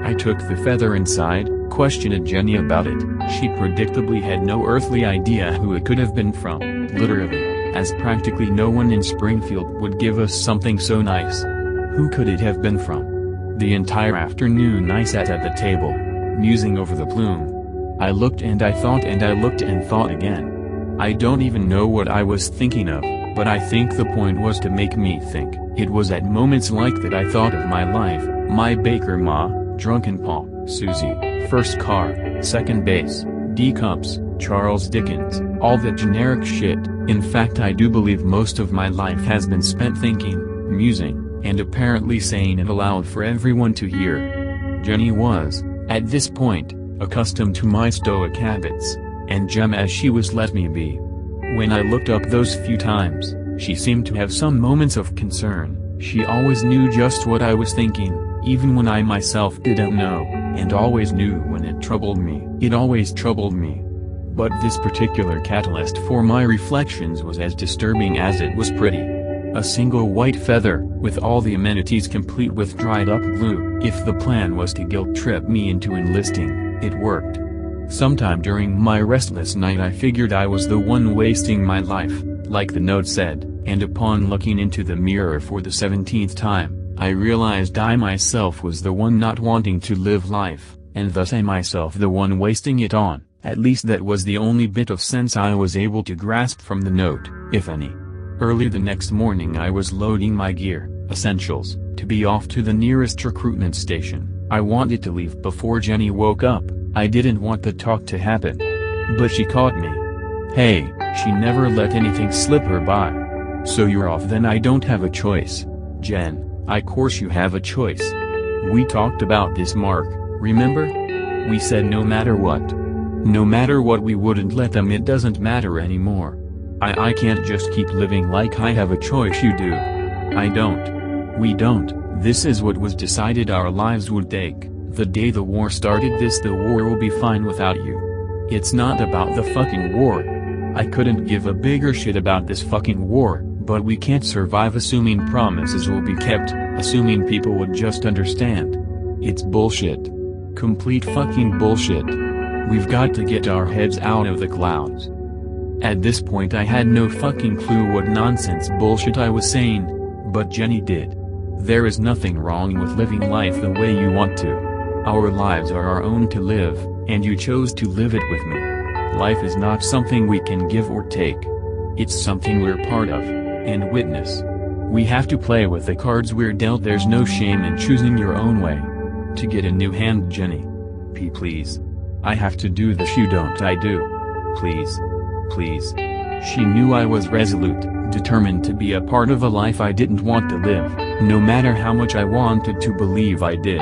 I took the feather inside, questioned Jenny about it. She predictably had no earthly idea who it could have been from, literally, as practically no one in Springfield would give us something so nice. Who could it have been from? The entire afternoon I sat at the table, musing over the plume. I looked and I thought and I looked and thought again. I don't even know what I was thinking of, but I think the point was to make me think. It was at moments like that I thought of my life, my Baker Ma, Drunken Pa, Susie, first car, second base, D-cups, Charles Dickens, all that generic shit. In fact, I do believe most of my life has been spent thinking, musing, and apparently saying it aloud for everyone to hear. Jenny was, at this point, accustomed to my stoic habits, and gem as she was let me be. When I looked up those few times, she seemed to have some moments of concern. She always knew just what I was thinking, even when I myself didn't know, and always knew when it troubled me. It always troubled me. But this particular catalyst for my reflections was as disturbing as it was pretty. A single white feather, with all the amenities complete with dried up glue. If the plan was to guilt trip me into enlisting, it worked. Sometime during my restless night I figured I was the one wasting my life, like the note said, and upon looking into the mirror for the 17th time, I realized I myself was the one not wanting to live life, and thus I myself the one wasting it on. At least that was the only bit of sense I was able to grasp from the note, if any. Early the next morning I was loading my gear, essentials, to be off to the nearest recruitment station. I wanted to leave before Jenny woke up. I didn't want the talk to happen. But she caught me. Hey, she never let anything slip her by. So you're off then? I don't have a choice. Jen, of course you have a choice. We talked about this, Mark, remember? We said no matter what. No matter what we wouldn't let them. It doesn't matter anymore. I can't just keep living like I have a choice. You do. I don't. We don't. This is what was decided our lives would take. The day the war started, the war will be fine without you. It's not about the fucking war. I couldn't give a bigger shit about this fucking war, but we can't survive assuming promises will be kept, assuming people would just understand. It's bullshit. Complete fucking bullshit. We've got to get our heads out of the clouds. At this point I had no fucking clue what nonsense bullshit I was saying, but Jenny did. There is nothing wrong with living life the way you want to. Our lives are our own to live, and you chose to live it with me. Life is not something we can give or take. It's something we're part of, and witness. We have to play with the cards we're dealt. There's no shame in choosing your own way. To get a new hand, Jenny. Please. I have to do this. You don't. I do. Please. Please. She knew I was resolute, determined to be a part of a life I didn't want to live, no matter how much I wanted to believe I did.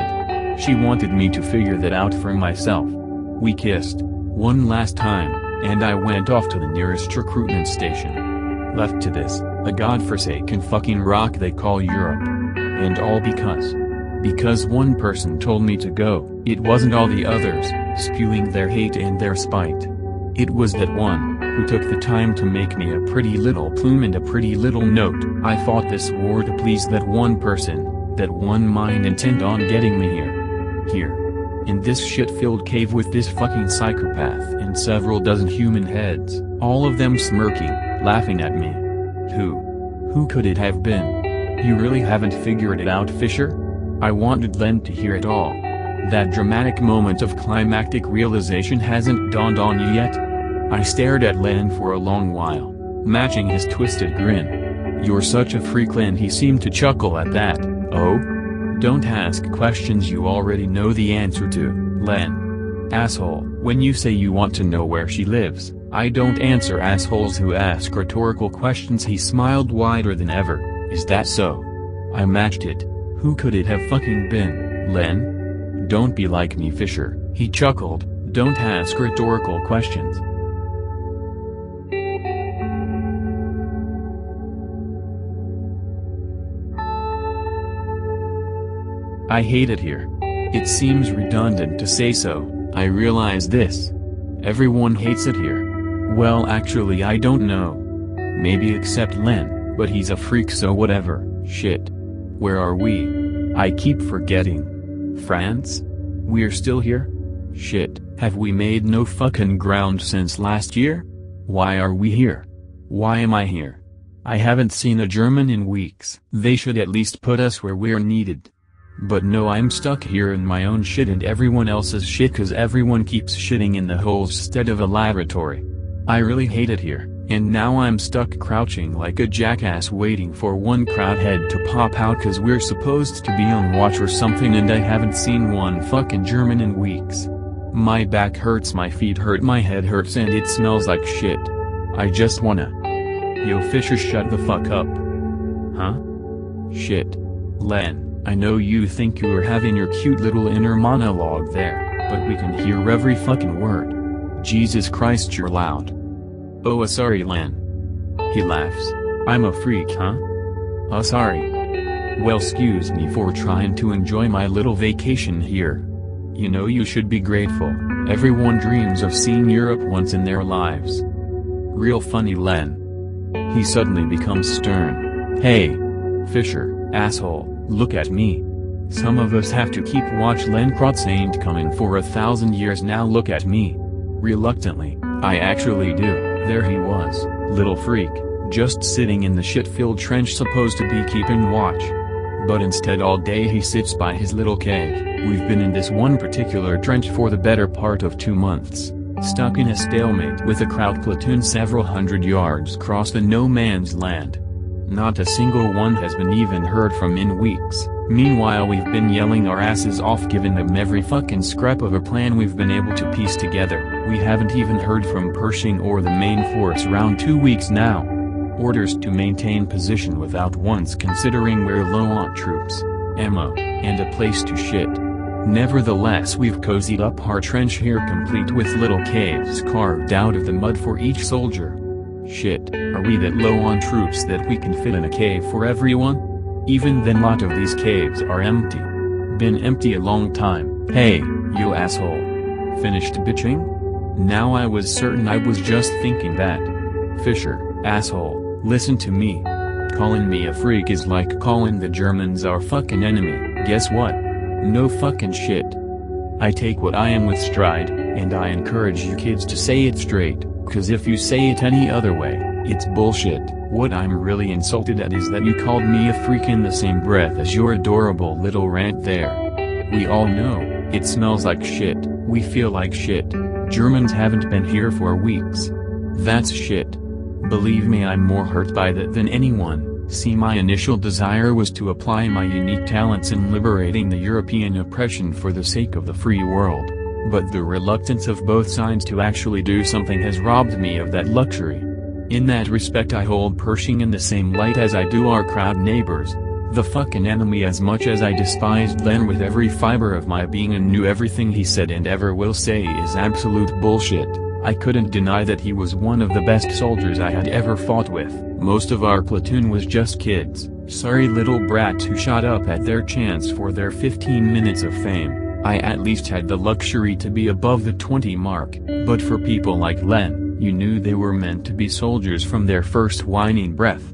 She wanted me to figure that out for myself. We kissed, one last time, and I went off to the nearest recruitment station. Left to this, a godforsaken fucking rock they call Europe. And all because one person told me to go. It wasn't all the others, spewing their hate and their spite. It was that one, who took the time to make me a pretty little plume and a pretty little note. I fought this war to please that one person, that one mind intent on getting me here. Here. In this shit-filled cave with this fucking psychopath and several dozen human heads, all of them smirking, laughing at me. Who could it have been? You really haven't figured it out, Fisher? I wanted Len to hear it all. That dramatic moment of climactic realization hasn't dawned on you yet? I stared at Len for a long while, matching his twisted grin. You're such a freak, Len. He seemed to chuckle at that. Oh? Don't ask questions you already know the answer to, Len. Asshole. When you say you want to know where she lives, I don't answer assholes who ask rhetorical questions. He smiled wider than ever. Is that so? I matched it. Who could it have fucking been, Len? Don't be like me, Fisher, he chuckled. Don't ask rhetorical questions. I hate it here. It seems redundant to say so, I realize this. Everyone hates it here. Well, actually I don't know. Maybe except Len, but he's a freak, so whatever. Shit. Where are we? I keep forgetting. France? We're still here? Shit, have we made no fucking ground since last year? Why are we here? Why am I here? I haven't seen a German in weeks. They should at least put us where we're needed. But no, I'm stuck here in my own shit and everyone else's shit cause everyone keeps shitting in the holes instead of a lavatory. I really hate it here, and now I'm stuck crouching like a jackass waiting for one crowd head to pop out cause we're supposed to be on watch or something and I haven't seen one fucking German in weeks. My back hurts, my feet hurt, my head hurts, and it smells like shit. I just wanna. Yo Fisher, shut the fuck up. Huh? Shit. Len, I know you think you're having your cute little inner monologue there, but we can hear every fucking word. Jesus Christ, you're loud. Oh, sorry Len. He laughs. I'm a freak, huh? Oh, sorry. Well, excuse me for trying to enjoy my little vacation here. You know, you should be grateful. Everyone dreams of seeing Europe once in their lives. Real funny Len. He suddenly becomes stern. Hey, Fisher, asshole, look at me. Some of us have to keep watch. Len Krotz ain't coming for 1,000 years now, look at me. Reluctantly, I actually do. There he was, little freak, just sitting in the shit-filled trench supposed to be keeping watch. But instead all day he sits by his little cave. We've been in this one particular trench for the better part of 2 months, stuck in a stalemate with a Kraut platoon several hundred yards across the no-man's land. Not a single one has been even heard from in weeks. Meanwhile we've been yelling our asses off, giving them every fucking scrap of a plan we've been able to piece together. We haven't even heard from Pershing or the main force around 2 weeks now. Orders to maintain position without once considering we're low on troops, ammo, and a place to shit. Nevertheless, we've cozied up our trench here, complete with little caves carved out of the mud for each soldier. Shit, are we that low on troops that we can fit in a cave for everyone? Even then, lot of these caves are empty. Been empty a long time. Hey, you asshole. Finished bitching? Now I was certain I was just thinking that. Fisher, asshole. Listen to me. Calling me a freak is like calling the Germans our fucking enemy. Guess what? No fucking shit. I take what I am with stride, and I encourage you kids to say it straight, cause if you say it any other way, it's bullshit. What I'm really insulted at is that you called me a freak in the same breath as your adorable little rant there. We all know, it smells like shit, we feel like shit. Germans haven't been here for weeks. That's shit. Believe me, I'm more hurt by that than anyone. See, my initial desire was to apply my unique talents in liberating the European oppression for the sake of the free world. But the reluctance of both sides to actually do something has robbed me of that luxury. In that respect, I hold Pershing in the same light as I do our crowd neighbors, the fucking enemy, as much as I despised Len with every fiber of my being and knew everything he said and ever will say is absolute bullshit. I couldn't deny that he was one of the best soldiers I had ever fought with. Most of our platoon was just kids, sorry little brats who shot up at their chance for their 15 minutes of fame. I at least had the luxury to be above the 20 mark, but for people like Len, you knew they were meant to be soldiers from their first whining breath.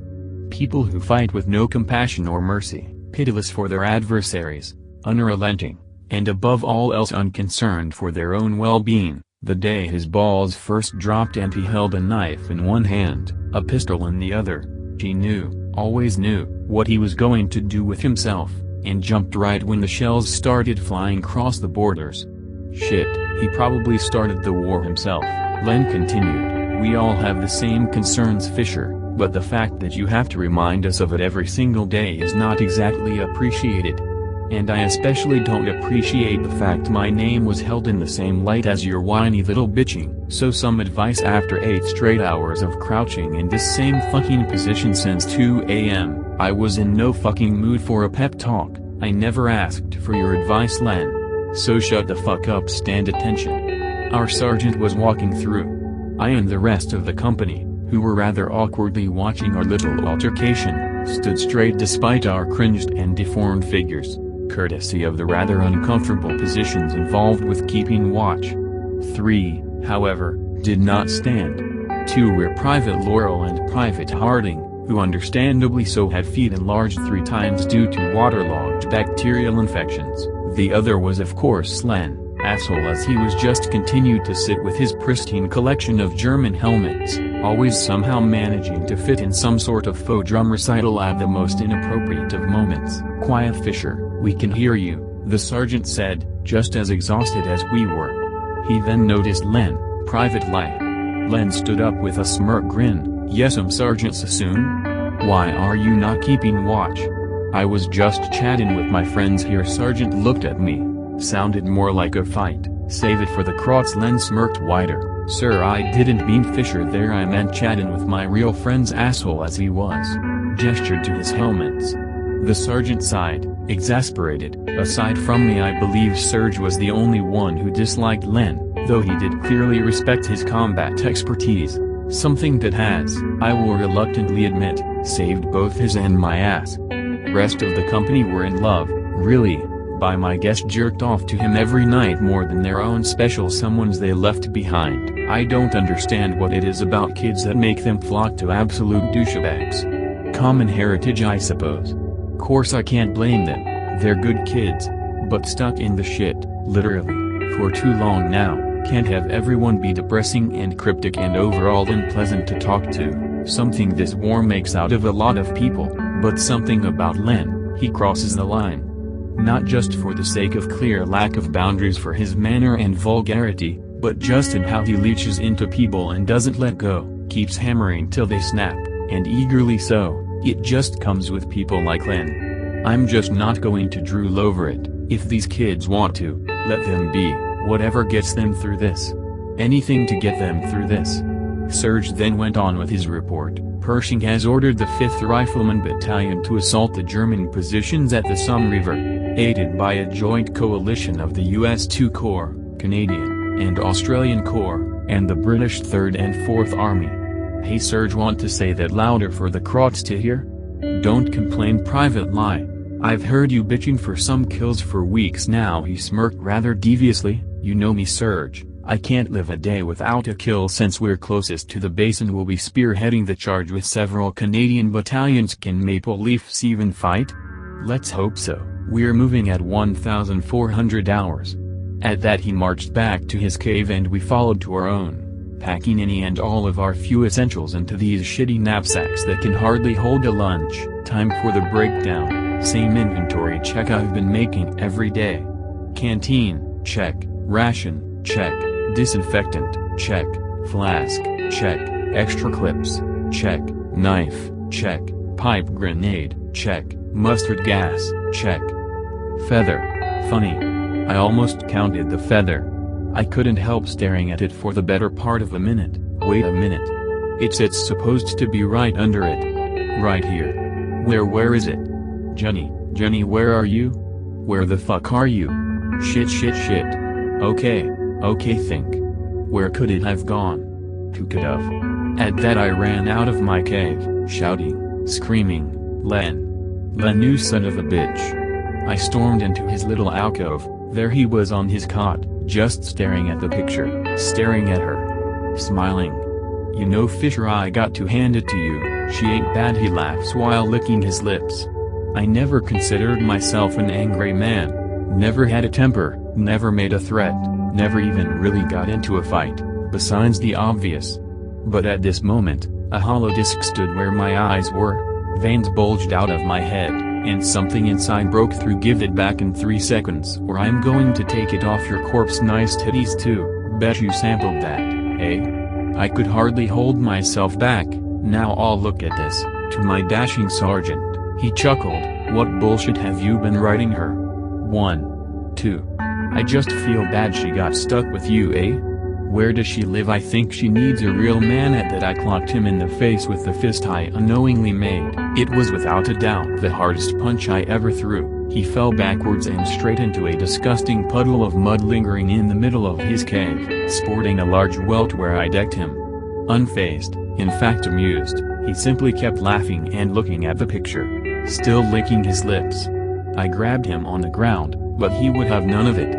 People who fight with no compassion or mercy, pitiless for their adversaries, unrelenting, and above all else unconcerned for their own well-being. The day his balls first dropped and he held a knife in one hand, a pistol in the other, he knew, always knew, what he was going to do with himself, and jumped right when the shells started flying across the borders. Shit, he probably started the war himself. Len continued, we all have the same concerns, Fisher, but the fact that you have to remind us of it every single day is not exactly appreciated. And I especially don't appreciate the fact my name was held in the same light as your whiny little bitching. So some advice: after 8 straight hours of crouching in this same fucking position since 2 a.m., I was in no fucking mood for a pep talk. I never asked for your advice, Len. So shut the fuck up, stand attention. Our sergeant was walking through. I and the rest of the company, who were rather awkwardly watching our little altercation, stood straight despite our cringed and deformed figures. courtesy of the rather uncomfortable positions involved with keeping watch. 3, however, did not stand. 2 were Private Laurel and Private Harding, who understandably so had feet enlarged 3 times due to waterlogged bacterial infections. The other was of course Len, asshole as he was just continued to sit with his pristine collection of German helmets, always somehow managing to fit in some sort of faux drum recital at the most inappropriate of moments. "Quiet, Fisher, we can hear you," the sergeant said, just as exhausted as we were. He then noticed Len, Private Light. Len stood up with a smirk grin. "Yes'm, Sergeant Sassoon? Why are you not keeping watch?" "I was just chatting with my friends here." Sergeant looked at me. "Sounded more like a fight." "Save it for the Krauts." Len smirked wider. "Sir, I didn't mean Fisher there, I meant chatting with my real friends." Asshole as he was, gestured to his helmets. The sergeant sighed, exasperated. Aside from me, I believe Serge was the only one who disliked Len, though he did clearly respect his combat expertise. Something that has, I will reluctantly admit, saved both his and my ass. Rest of the company were in love, really, by my guess jerked off to him every night more than their own special someones they left behind. I don't understand what it is about kids that make them flock to absolute douchebags. Common heritage, I suppose. Course I can't blame them, they're good kids, but stuck in the shit, literally, for too long now. Can't have everyone be depressing and cryptic and overall unpleasant to talk to. Something this war makes out of a lot of people, but something about Len, he crosses the line. Not just for the sake of clear lack of boundaries for his manner and vulgarity, but just in how he leeches into people and doesn't let go, keeps hammering till they snap, and eagerly so. It just comes with people like Len. I'm just not going to drool over it. If these kids want to, let them be. Whatever gets them through this. Anything to get them through this. Serge then went on with his report. Pershing has ordered the 5th Rifleman Battalion to assault the German positions at the Somme River, aided by a joint coalition of the US 2 Corps, Canadian and Australian Corps, and the British 3rd and 4th Army. Hey Serge, want to say that louder for the Krauts to hear? Don't complain, Private Lie. I've heard you bitching for some kills for weeks now. He smirked rather deviously. You know me, Serge, I can't live a day without a kill. Since we're closest to the base and will be spearheading the charge with several Canadian battalions, can Maple Leafs even fight? Let's hope so. We're moving at 1,400 hours. At that he marched back to his cave and we followed to our own, packing any and all of our few essentials into these shitty knapsacks that can hardly hold a lunch. Time for the breakdown. Same inventory check I've been making every day. Canteen, check. Ration, check. Disinfectant, check. Flask, check. Extra clips, check. Knife, check. Pipe grenade, check. Mustard gas, check. Feather. Funny. I almost counted the feather. I couldn't help staring at it for the better part of a minute. Wait a minute. It's supposed to be right under it. Right here. Where is it? Jenny, where are you? Where the fuck are you? Shit. Okay, think. Where could it have gone? Who could have? At that I ran out of my cave, shouting, screaming, Len, you son of a bitch. I stormed into his little alcove. There he was on his cot, just staring at the picture, staring at her, smiling. You know, Fisher, I got to hand it to you, she ain't bad. He laughs while licking his lips. I never considered myself an angry man. Never had a temper, never made a threat, never even really got into a fight, besides the obvious. But at this moment, a hollow disc stood where my eyes were, veins bulged out of my head, and something inside broke through. Give it back in 3 seconds or I'm going to take it off your corpse. Nice titties too, bet you sampled that, eh? I could hardly hold myself back. Now all look at this, to my dashing sergeant, he chuckled. What bullshit have you been writing her? 1. 2. I just feel bad she got stuck with you, eh? Where does she live? I think she needs a real man. At that I clocked him in the face with the fist I unknowingly made. It was without a doubt the hardest punch I ever threw. He fell backwards and straight into a disgusting puddle of mud lingering in the middle of his cave, sporting a large welt where I decked him. Unfazed, in fact amused, he simply kept laughing and looking at the picture, still licking his lips. I grabbed him on the ground, but he would have none of it.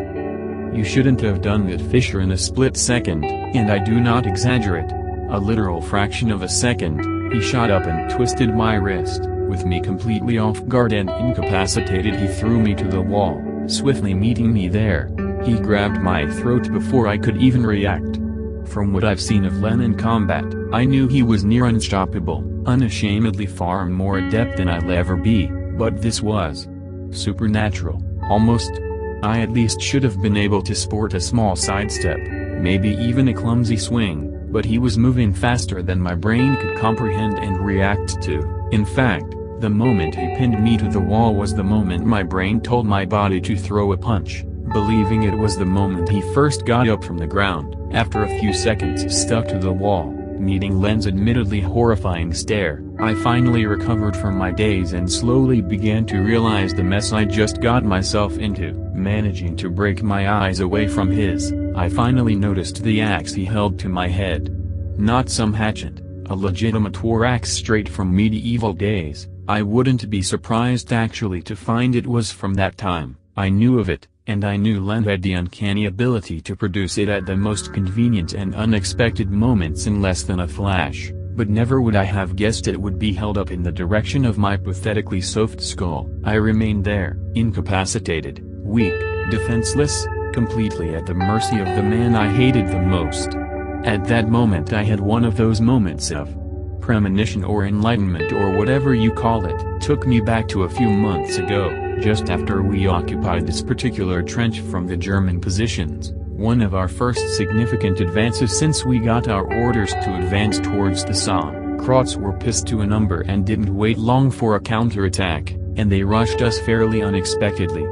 "You shouldn't have done that, Fisher." In a split second, and I do not exaggerate, a literal fraction of a second, he shot up and twisted my wrist. With me completely off guard and incapacitated, he threw me to the wall, swiftly meeting me there. He grabbed my throat before I could even react. From what I've seen of Len in combat, I knew he was near unstoppable, unashamedly far more adept than I'll ever be, but this was supernatural, almost. I at least should have been able to sport a small sidestep, maybe even a clumsy swing, but he was moving faster than my brain could comprehend and react to. In fact, the moment he pinned me to the wall was the moment my brain told my body to throw a punch, believing it was the moment he first got up from the ground, after a few seconds stuck to the wall, meeting Len's admittedly horrifying stare. I finally recovered from my daze and slowly began to realize the mess I just got myself into. Managing to break my eyes away from his, I finally noticed the axe he held to my head. Not some hatchet, a legitimate war axe straight from medieval days. I wouldn't be surprised actually to find it was from that time. I knew of it, and I knew Len had the uncanny ability to produce it at the most convenient and unexpected moments in less than a flash, but never would I have guessed it would be held up in the direction of my pathetically soft skull. I remained there, incapacitated, weak, defenseless, completely at the mercy of the man I hated the most. At that moment I had one of those moments of premonition or enlightenment or whatever you call it. Took me back to a few months ago, just after we occupied this particular trench from the German positions, one of our first significant advances since we got our orders to advance towards the Somme. Kroats were pissed to a number and didn't wait long for a counterattack, and they rushed us fairly unexpectedly.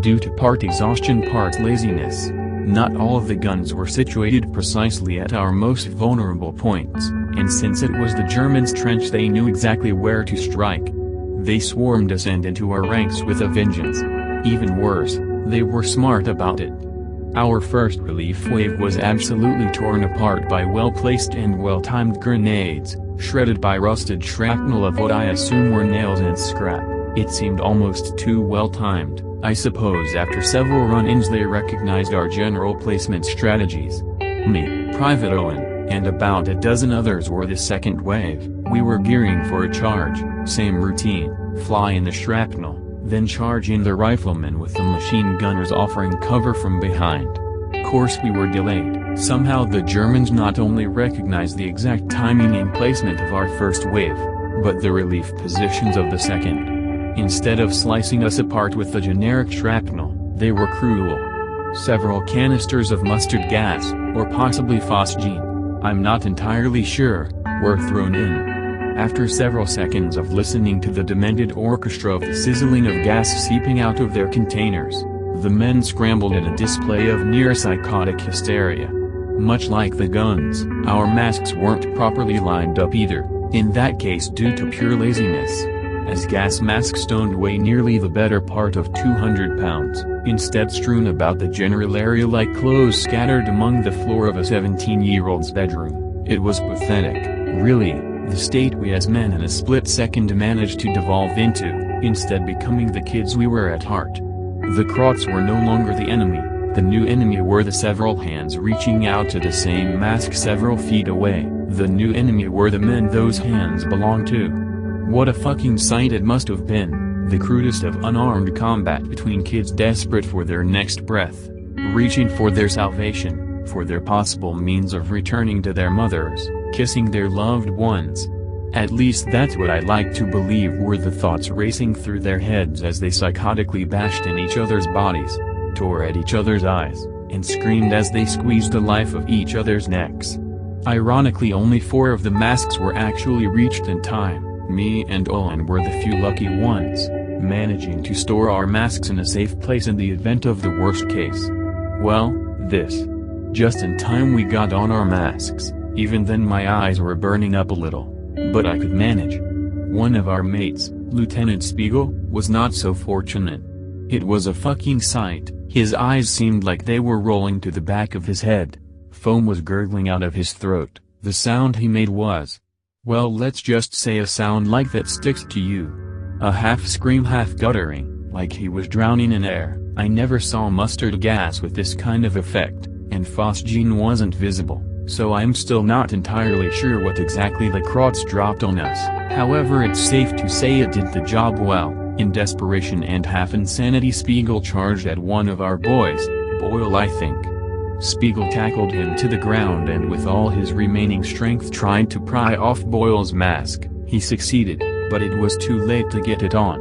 Due to part exhaustion part laziness, not all of the guns were situated precisely at our most vulnerable points, and since it was the Germans' trench they knew exactly where to strike. They swarmed us and into our ranks with a vengeance. Even worse, they were smart about it. Our first relief wave was absolutely torn apart by well-placed and well-timed grenades, shredded by rusted shrapnel of what I assume were nails and scrap. It seemed almost too well-timed. I suppose after several run-ins they recognized our general placement strategies. Me, Private Owen, and about a dozen others were the second wave. We were gearing for a charge, same routine, fly in the shrapnel, then charge in the riflemen with the machine gunners offering cover from behind. Course we were delayed. Somehow the Germans not only recognized the exact timing and placement of our first wave, but the relief positions of the second. Instead of slicing us apart with the generic shrapnel, they were cruel. Several canisters of mustard gas, or possibly phosgene, I'm not entirely sure, were thrown in. After several seconds of listening to the demented orchestra of the sizzling of gas seeping out of their containers, the men scrambled in a display of near-psychotic hysteria. Much like the guns, our masks weren't properly lined up either, in that case due to pure laziness, as gas masks don't weigh nearly the better part of 200 pounds, instead strewn about the general area like clothes scattered among the floor of a 17-year-old's bedroom. It was pathetic, really, the state we as men in a split second managed to devolve into, instead becoming the kids we were at heart. The Kroats were no longer the enemy, the new enemy were the several hands reaching out to the same mask several feet away. The new enemy were the men those hands belonged to. What a fucking sight it must have been, the crudest of unarmed combat between kids desperate for their next breath, reaching for their salvation, for their possible means of returning to their mothers, kissing their loved ones. At least that's what I like to believe were the thoughts racing through their heads as they psychotically bashed in each other's bodies, tore at each other's eyes, and screamed as they squeezed the life of each other's necks. Ironically only 4 of the masks were actually reached in time. Me and Owen were the few lucky ones, managing to store our masks in a safe place in the event of the worst case. Well, just in time we got on our masks. Even then my eyes were burning up a little, but I could manage. One of our mates, Lieutenant Spiegel, was not so fortunate. It was a fucking sight. His eyes seemed like they were rolling to the back of his head. Foam was gurgling out of his throat. The sound he made was, well, let's just say a sound like that sticks to you. A half scream, half guttering, like he was drowning in air. I never saw mustard gas with this kind of effect, and phosgene wasn't visible, so I'm still not entirely sure what exactly the Krauts dropped on us. However, it's safe to say it did the job well. In desperation and half-insanity, Spiegel charged at one of our boys, Boyle I think. Spiegel tackled him to the ground and with all his remaining strength tried to pry off Boyle's mask. He succeeded, but it was too late to get it on.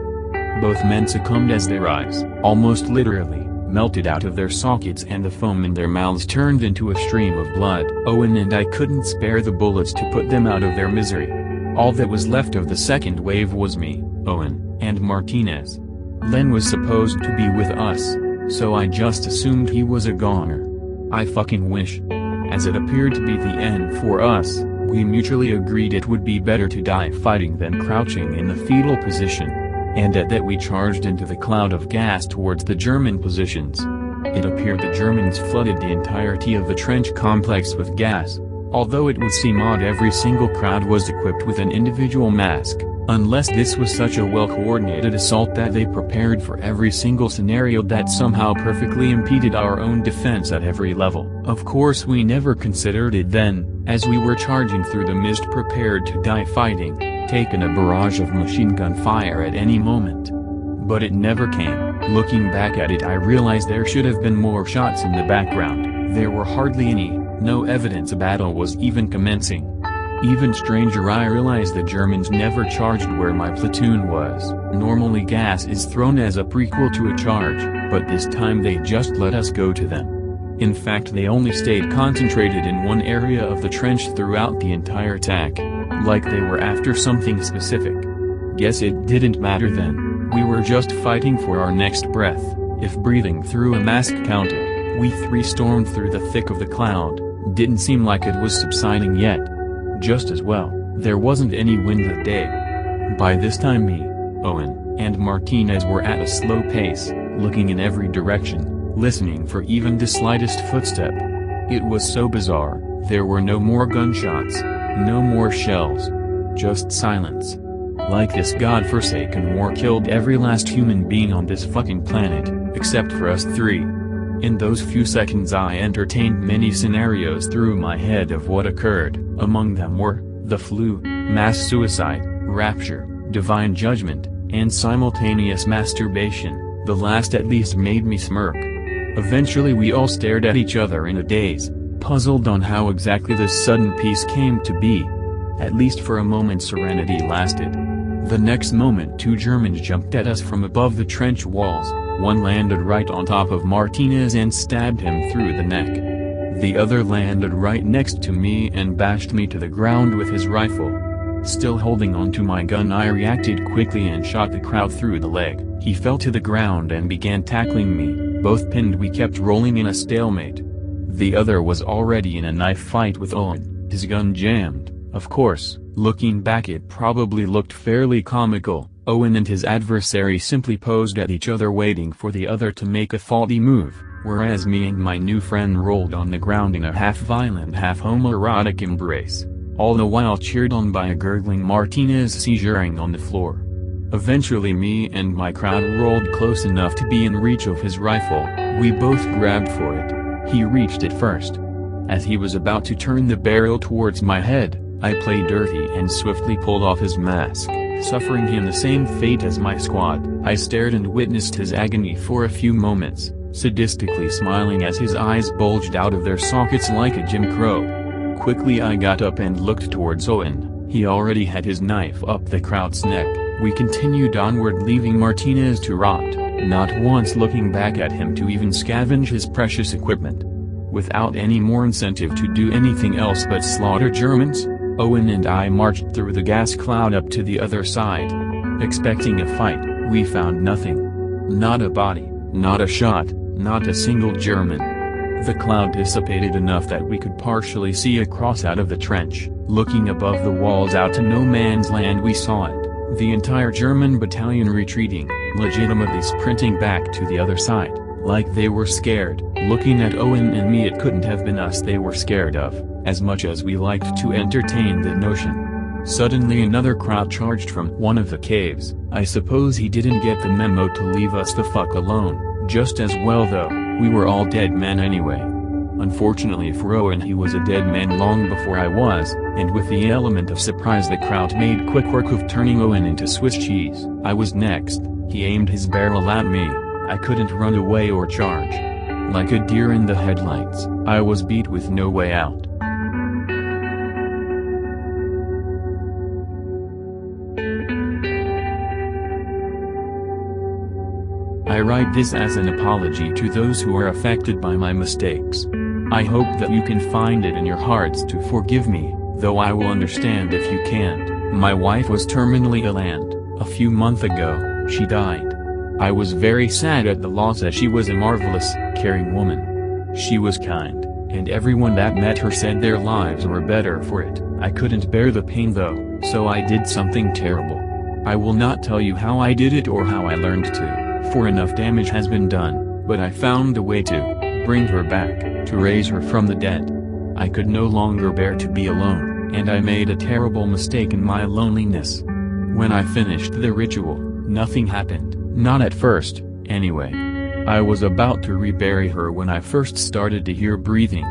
Both men succumbed as their eyes, almost literally, melted out of their sockets and the foam in their mouths turned into a stream of blood. Owen and I couldn't spare the bullets to put them out of their misery. All that was left of the second wave was me, Owen, and Martinez. Len was supposed to be with us, so I just assumed he was a goner. I fucking wish. As it appeared to be the end for us, we mutually agreed it would be better to die fighting than crouching in the fetal position. And at that we charged into the cloud of gas towards the German positions. It appeared the Germans flooded the entirety of the trench complex with gas. Although it would seem odd every single crowd was equipped with an individual mask, unless this was such a well-coordinated assault that they prepared for every single scenario that somehow perfectly impeded our own defense at every level. Of course we never considered it then, as we were charging through the mist prepared to die fighting, taking a barrage of machine gun fire at any moment. But it never came. Looking back at it I realized there should have been more shots in the background. There were hardly any, no evidence a battle was even commencing. Even stranger, I realized the Germans never charged where my platoon was. Normally gas is thrown as a prequel to a charge, but this time they just let us go to them. In fact they only stayed concentrated in one area of the trench throughout the entire attack, like they were after something specific. Guess it didn't matter then, we were just fighting for our next breath, if breathing through a mask counted. We three stormed through the thick of the cloud, didn't seem like it was subsiding yet. Just as well, there wasn't any wind that day. By this time me, Owen, and Martinez were at a slow pace, looking in every direction, listening for even the slightest footstep. It was so bizarre, there were no more gunshots, no more shells. Just silence. Like this godforsaken war killed every last human being on this fucking planet, except for us three. In those few seconds I entertained many scenarios through my head of what occurred. Among them were, the flu, mass suicide, rapture, divine judgment, and simultaneous masturbation. The last at least made me smirk. Eventually we all stared at each other in a daze, puzzled on how exactly this sudden peace came to be. At least for a moment serenity lasted. The next moment two Germans jumped at us from above the trench walls. One landed right on top of Martinez and stabbed him through the neck. The other landed right next to me and bashed me to the ground with his rifle. Still holding onto my gun I reacted quickly and shot the crowd through the leg. He fell to the ground and began tackling me, both pinned. We kept rolling in a stalemate. The other was already in a knife fight with Owen, his gun jammed. Of course, looking back it probably looked fairly comical. Owen and his adversary simply posed at each other waiting for the other to make a faulty move, whereas me and my new friend rolled on the ground in a half-violent half-homoerotic embrace, all the while cheered on by a gurgling Martinez seizuring on the floor. Eventually me and my crowd rolled close enough to be in reach of his rifle. We both grabbed for it. He reached it first. As he was about to turn the barrel towards my head, I played dirty and swiftly pulled off his mask, suffering him the same fate as my squad. I stared and witnessed his agony for a few moments, sadistically smiling as his eyes bulged out of their sockets like a Jim Crow. Quickly I got up and looked towards Owen. He already had his knife up the crowd's neck. We continued onward, leaving Martinez to rot, not once looking back at him to even scavenge his precious equipment. Without any more incentive to do anything else but slaughter Germans, Owen and I marched through the gas cloud up to the other side. Expecting a fight, we found nothing. Not a body, not a shot, not a single German. The cloud dissipated enough that we could partially see across out of the trench. Looking above the walls out to no man's land we saw it, the entire German battalion retreating, legitimately sprinting back to the other side, like they were scared. Looking at Owen and me, it couldn't have been us they were scared of, as much as we liked to entertain the notion. Suddenly another crowd charged from one of the caves. I suppose he didn't get the memo to leave us the fuck alone. Just as well though, we were all dead men anyway. Unfortunately for Owen, he was a dead man long before I was, and with the element of surprise the crowd made quick work of turning Owen into Swiss cheese. I was next. He aimed his barrel at me. I couldn't run away or charge. Like a deer in the headlights, I was beat with no way out. I write this as an apology to those who are affected by my mistakes. I hope that you can find it in your hearts to forgive me, though I will understand if you can't. My wife was terminally ill and, a few months ago, she died. I was very sad at the loss as she was a marvelous, caring woman. She was kind, and everyone that met her said their lives were better for it. I couldn't bear the pain though, so I did something terrible. I will not tell you how I did it or how I learned to, for enough damage has been done, but I found a way to bring her back, to raise her from the dead. I could no longer bear to be alone, and I made a terrible mistake in my loneliness. When I finished the ritual, nothing happened, not at first, anyway. I was about to rebury her when I first started to hear breathing.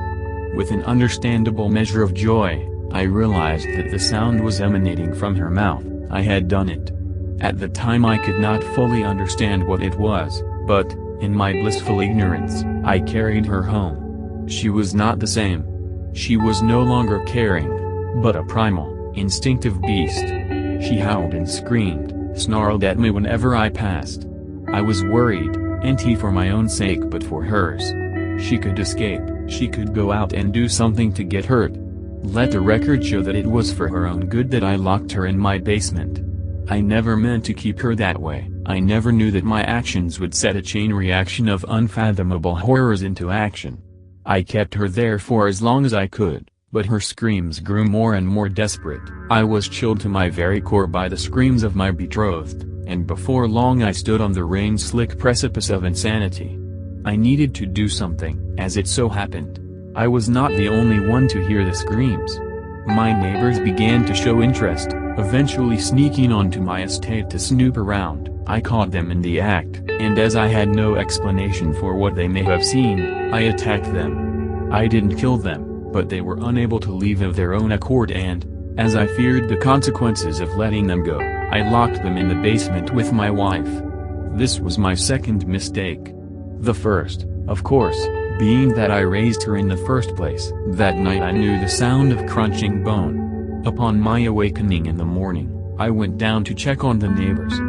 With an understandable measure of joy, I realized that the sound was emanating from her mouth. I had done it. At the time I could not fully understand what it was, but, in my blissful ignorance, I carried her home. She was not the same. She was no longer caring, but a primal, instinctive beast. She howled and screamed, snarled at me whenever I passed. I was worried, and for my own sake but for hers. She could escape, she could go out and do something to get hurt. Let the record show that it was for her own good that I locked her in my basement. I never meant to keep her that way. I never knew that my actions would set a chain reaction of unfathomable horrors into action. I kept her there for as long as I could, but her screams grew more and more desperate. I was chilled to my very core by the screams of my betrothed, and before long I stood on the rain-slick precipice of insanity. I needed to do something. As it so happened, I was not the only one to hear the screams. My neighbors began to show interest, eventually sneaking onto my estate to snoop around. I caught them in the act, and as I had no explanation for what they may have seen, I attacked them. I didn't kill them, but they were unable to leave of their own accord and, as I feared the consequences of letting them go, I locked them in the basement with my wife. This was my second mistake. The first, of course, being that I raised her in the first place. That night I knew the sound of crunching bone. Upon my awakening in the morning, I went down to check on the neighbors.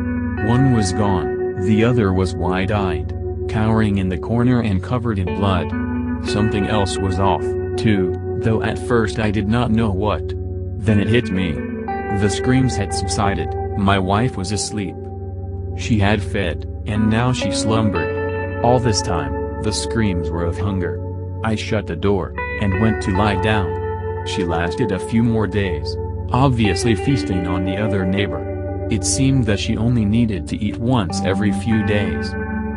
One was gone, the other was wide-eyed, cowering in the corner and covered in blood. Something else was off, too, though at first I did not know what. Then it hit me. The screams had subsided, my wife was asleep. She had fed, and now she slumbered. All this time, the screams were of hunger. I shut the door, and went to lie down. She lasted a few more days, obviously feasting on the other neighbor. It seemed that she only needed to eat once every few days.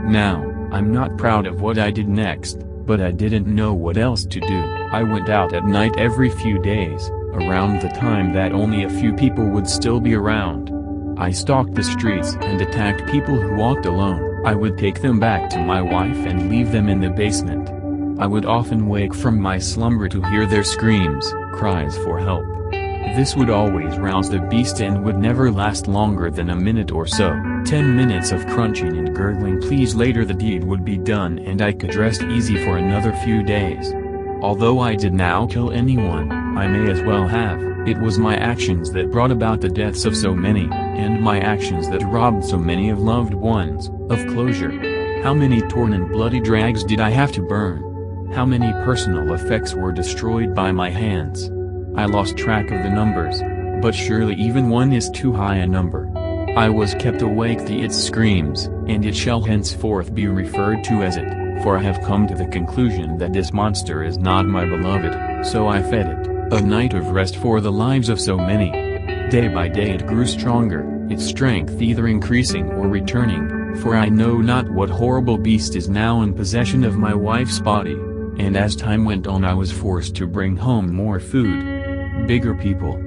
Now, I'm not proud of what I did next, but I didn't know what else to do. I went out at night every few days, around the time that only a few people would still be around. I stalked the streets and attacked people who walked alone. I would take them back to my wife and leave them in the basement. I would often wake from my slumber to hear their screams, cries for help. This would always rouse the beast and would never last longer than a minute or so. 10 minutes of crunching and gurgling please. Later the deed would be done and I could rest easy for another few days. Although I did not kill anyone, I may as well have. It was my actions that brought about the deaths of so many, and my actions that robbed so many of loved ones, of closure. How many torn and bloody drags did I have to burn? How many personal effects were destroyed by my hands? I lost track of the numbers, but surely even one is too high a number. I was kept awake to its screams, and it shall henceforth be referred to as it, for I have come to the conclusion that this monster is not my beloved, so I fed it, a night of rest for the lives of so many. Day by day it grew stronger, its strength either increasing or returning, for I know not what horrible beast is now in possession of my wife's body, and as time went on I was forced to bring home more food. Bigger people.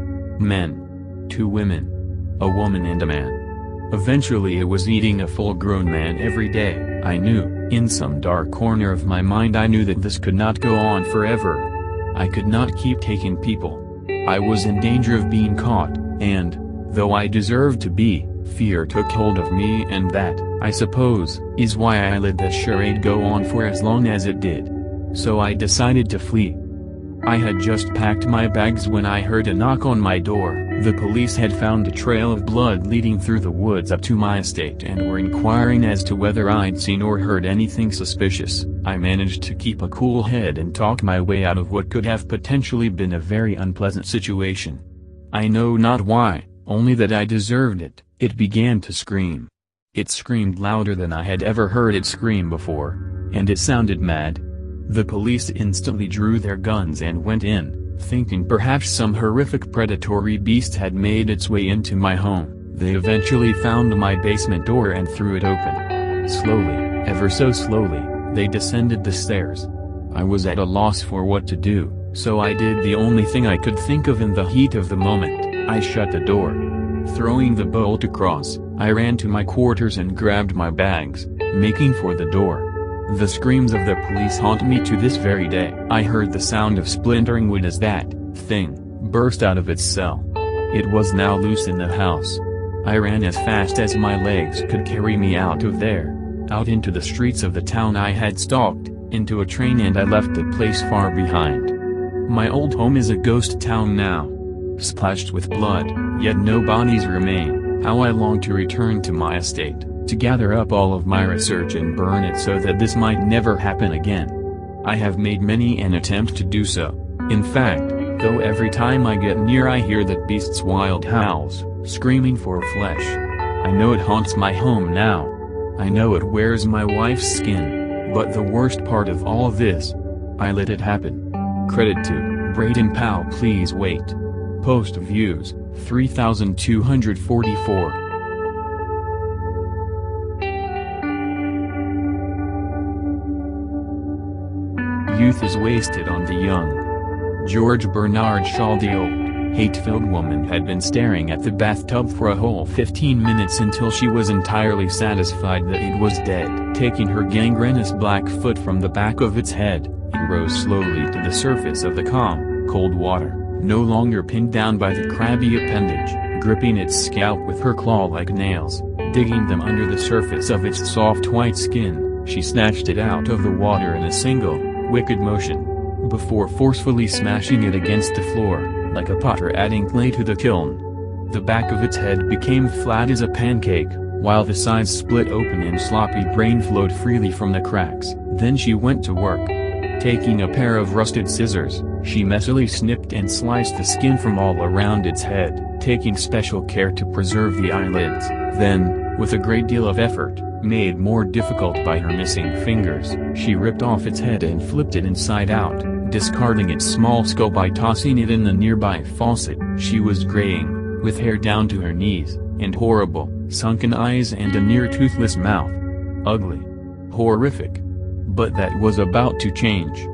Men. 2 women. A woman and a man. Eventually it was eating a full-grown man every day. I knew, in some dark corner of my mind I knew that this could not go on forever. I could not keep taking people. I was in danger of being caught, and, though I deserved to be, fear took hold of me, and that, I suppose, is why I let the charade go on for as long as it did. So I decided to flee. I had just packed my bags when I heard a knock on my door. The police had found a trail of blood leading through the woods up to my estate and were inquiring as to whether I'd seen or heard anything suspicious. I managed to keep a cool head and talk my way out of what could have potentially been a very unpleasant situation. I know not why, only that I deserved it. It began to scream. It screamed louder than I had ever heard it scream before, and it sounded mad. The police instantly drew their guns and went in, thinking perhaps some horrific predatory beast had made its way into my home. They eventually found my basement door and threw it open. Slowly, ever so slowly, they descended the stairs. I was at a loss for what to do, so I did the only thing I could think of in the heat of the moment. I shut the door. Throwing the bolt across, I ran to my quarters and grabbed my bags, making for the door. The screams of the police haunt me to this very day. I heard the sound of splintering wood as that thing burst out of its cell. It was now loose in the house. I ran as fast as my legs could carry me out of there, out into the streets of the town I had stalked, into a train, and I left the place far behind. My old home is a ghost town now, splashed with blood, yet no bodies remain. How I long to return to my estate, to gather up all of my research and burn it so that this might never happen again. I have made many an attempt to do so. In fact, though every time I get near I hear that beast's wild howls, screaming for flesh. I know it haunts my home now. I know it wears my wife's skin, but the worst part of all this, I let it happen. Credit to Braden Powell. Please wait. Post views, 3,244. Youth is wasted on the young. George Bernard Shaw. The old, hate-filled woman had been staring at the bathtub for a whole 15 minutes until she was entirely satisfied that it was dead. Taking her gangrenous black foot from the back of its head, it rose slowly to the surface of the calm, cold water, no longer pinned down by the crabby appendage, gripping its scalp with her claw-like nails, digging them under the surface of its soft white skin. She snatched it out of the water in a single, wicked motion, before forcefully smashing it against the floor, like a potter adding clay to the kiln. The back of its head became flat as a pancake, while the sides split open and sloppy brain flowed freely from the cracks. Then she went to work. Taking a pair of rusted scissors, she messily snipped and sliced the skin from all around its head, taking special care to preserve the eyelids. Then, with a great deal of effort, made more difficult by her missing fingers, she ripped off its head and flipped it inside out, discarding its small skull by tossing it in the nearby faucet. She was graying, with hair down to her knees, and horrible, sunken eyes and a near-toothless mouth. Ugly. Horrific. But that was about to change.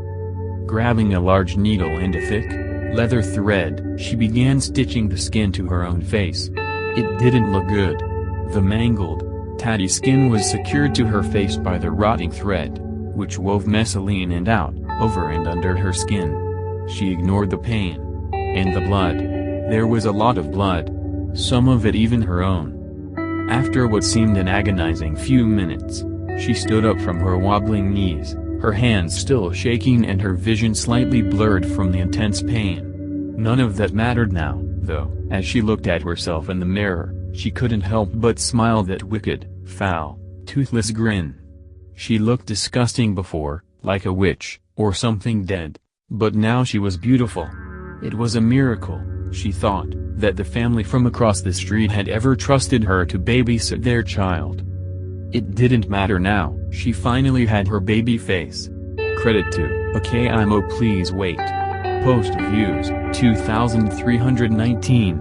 Grabbing a large needle and a thick, leather thread, she began stitching the skin to her own face. It didn't look good. The mangled, tatty skin was secured to her face by the rotting thread, which wove messily in and out, over and under her skin. She ignored the pain. And the blood. There was a lot of blood. Some of it even her own. After what seemed an agonizing few minutes, she stood up from her wobbling knees, her hands still shaking and her vision slightly blurred from the intense pain. None of that mattered now, though. As she looked at herself in the mirror, she couldn't help but smile that wicked, foul, toothless grin. She looked disgusting before, like a witch, or something dead, but now she was beautiful. It was a miracle, she thought, that the family from across the street had ever trusted her to babysit their child. It didn't matter now, she finally had her baby face. Credit to KIMO. Please wait. Post views, 2,319.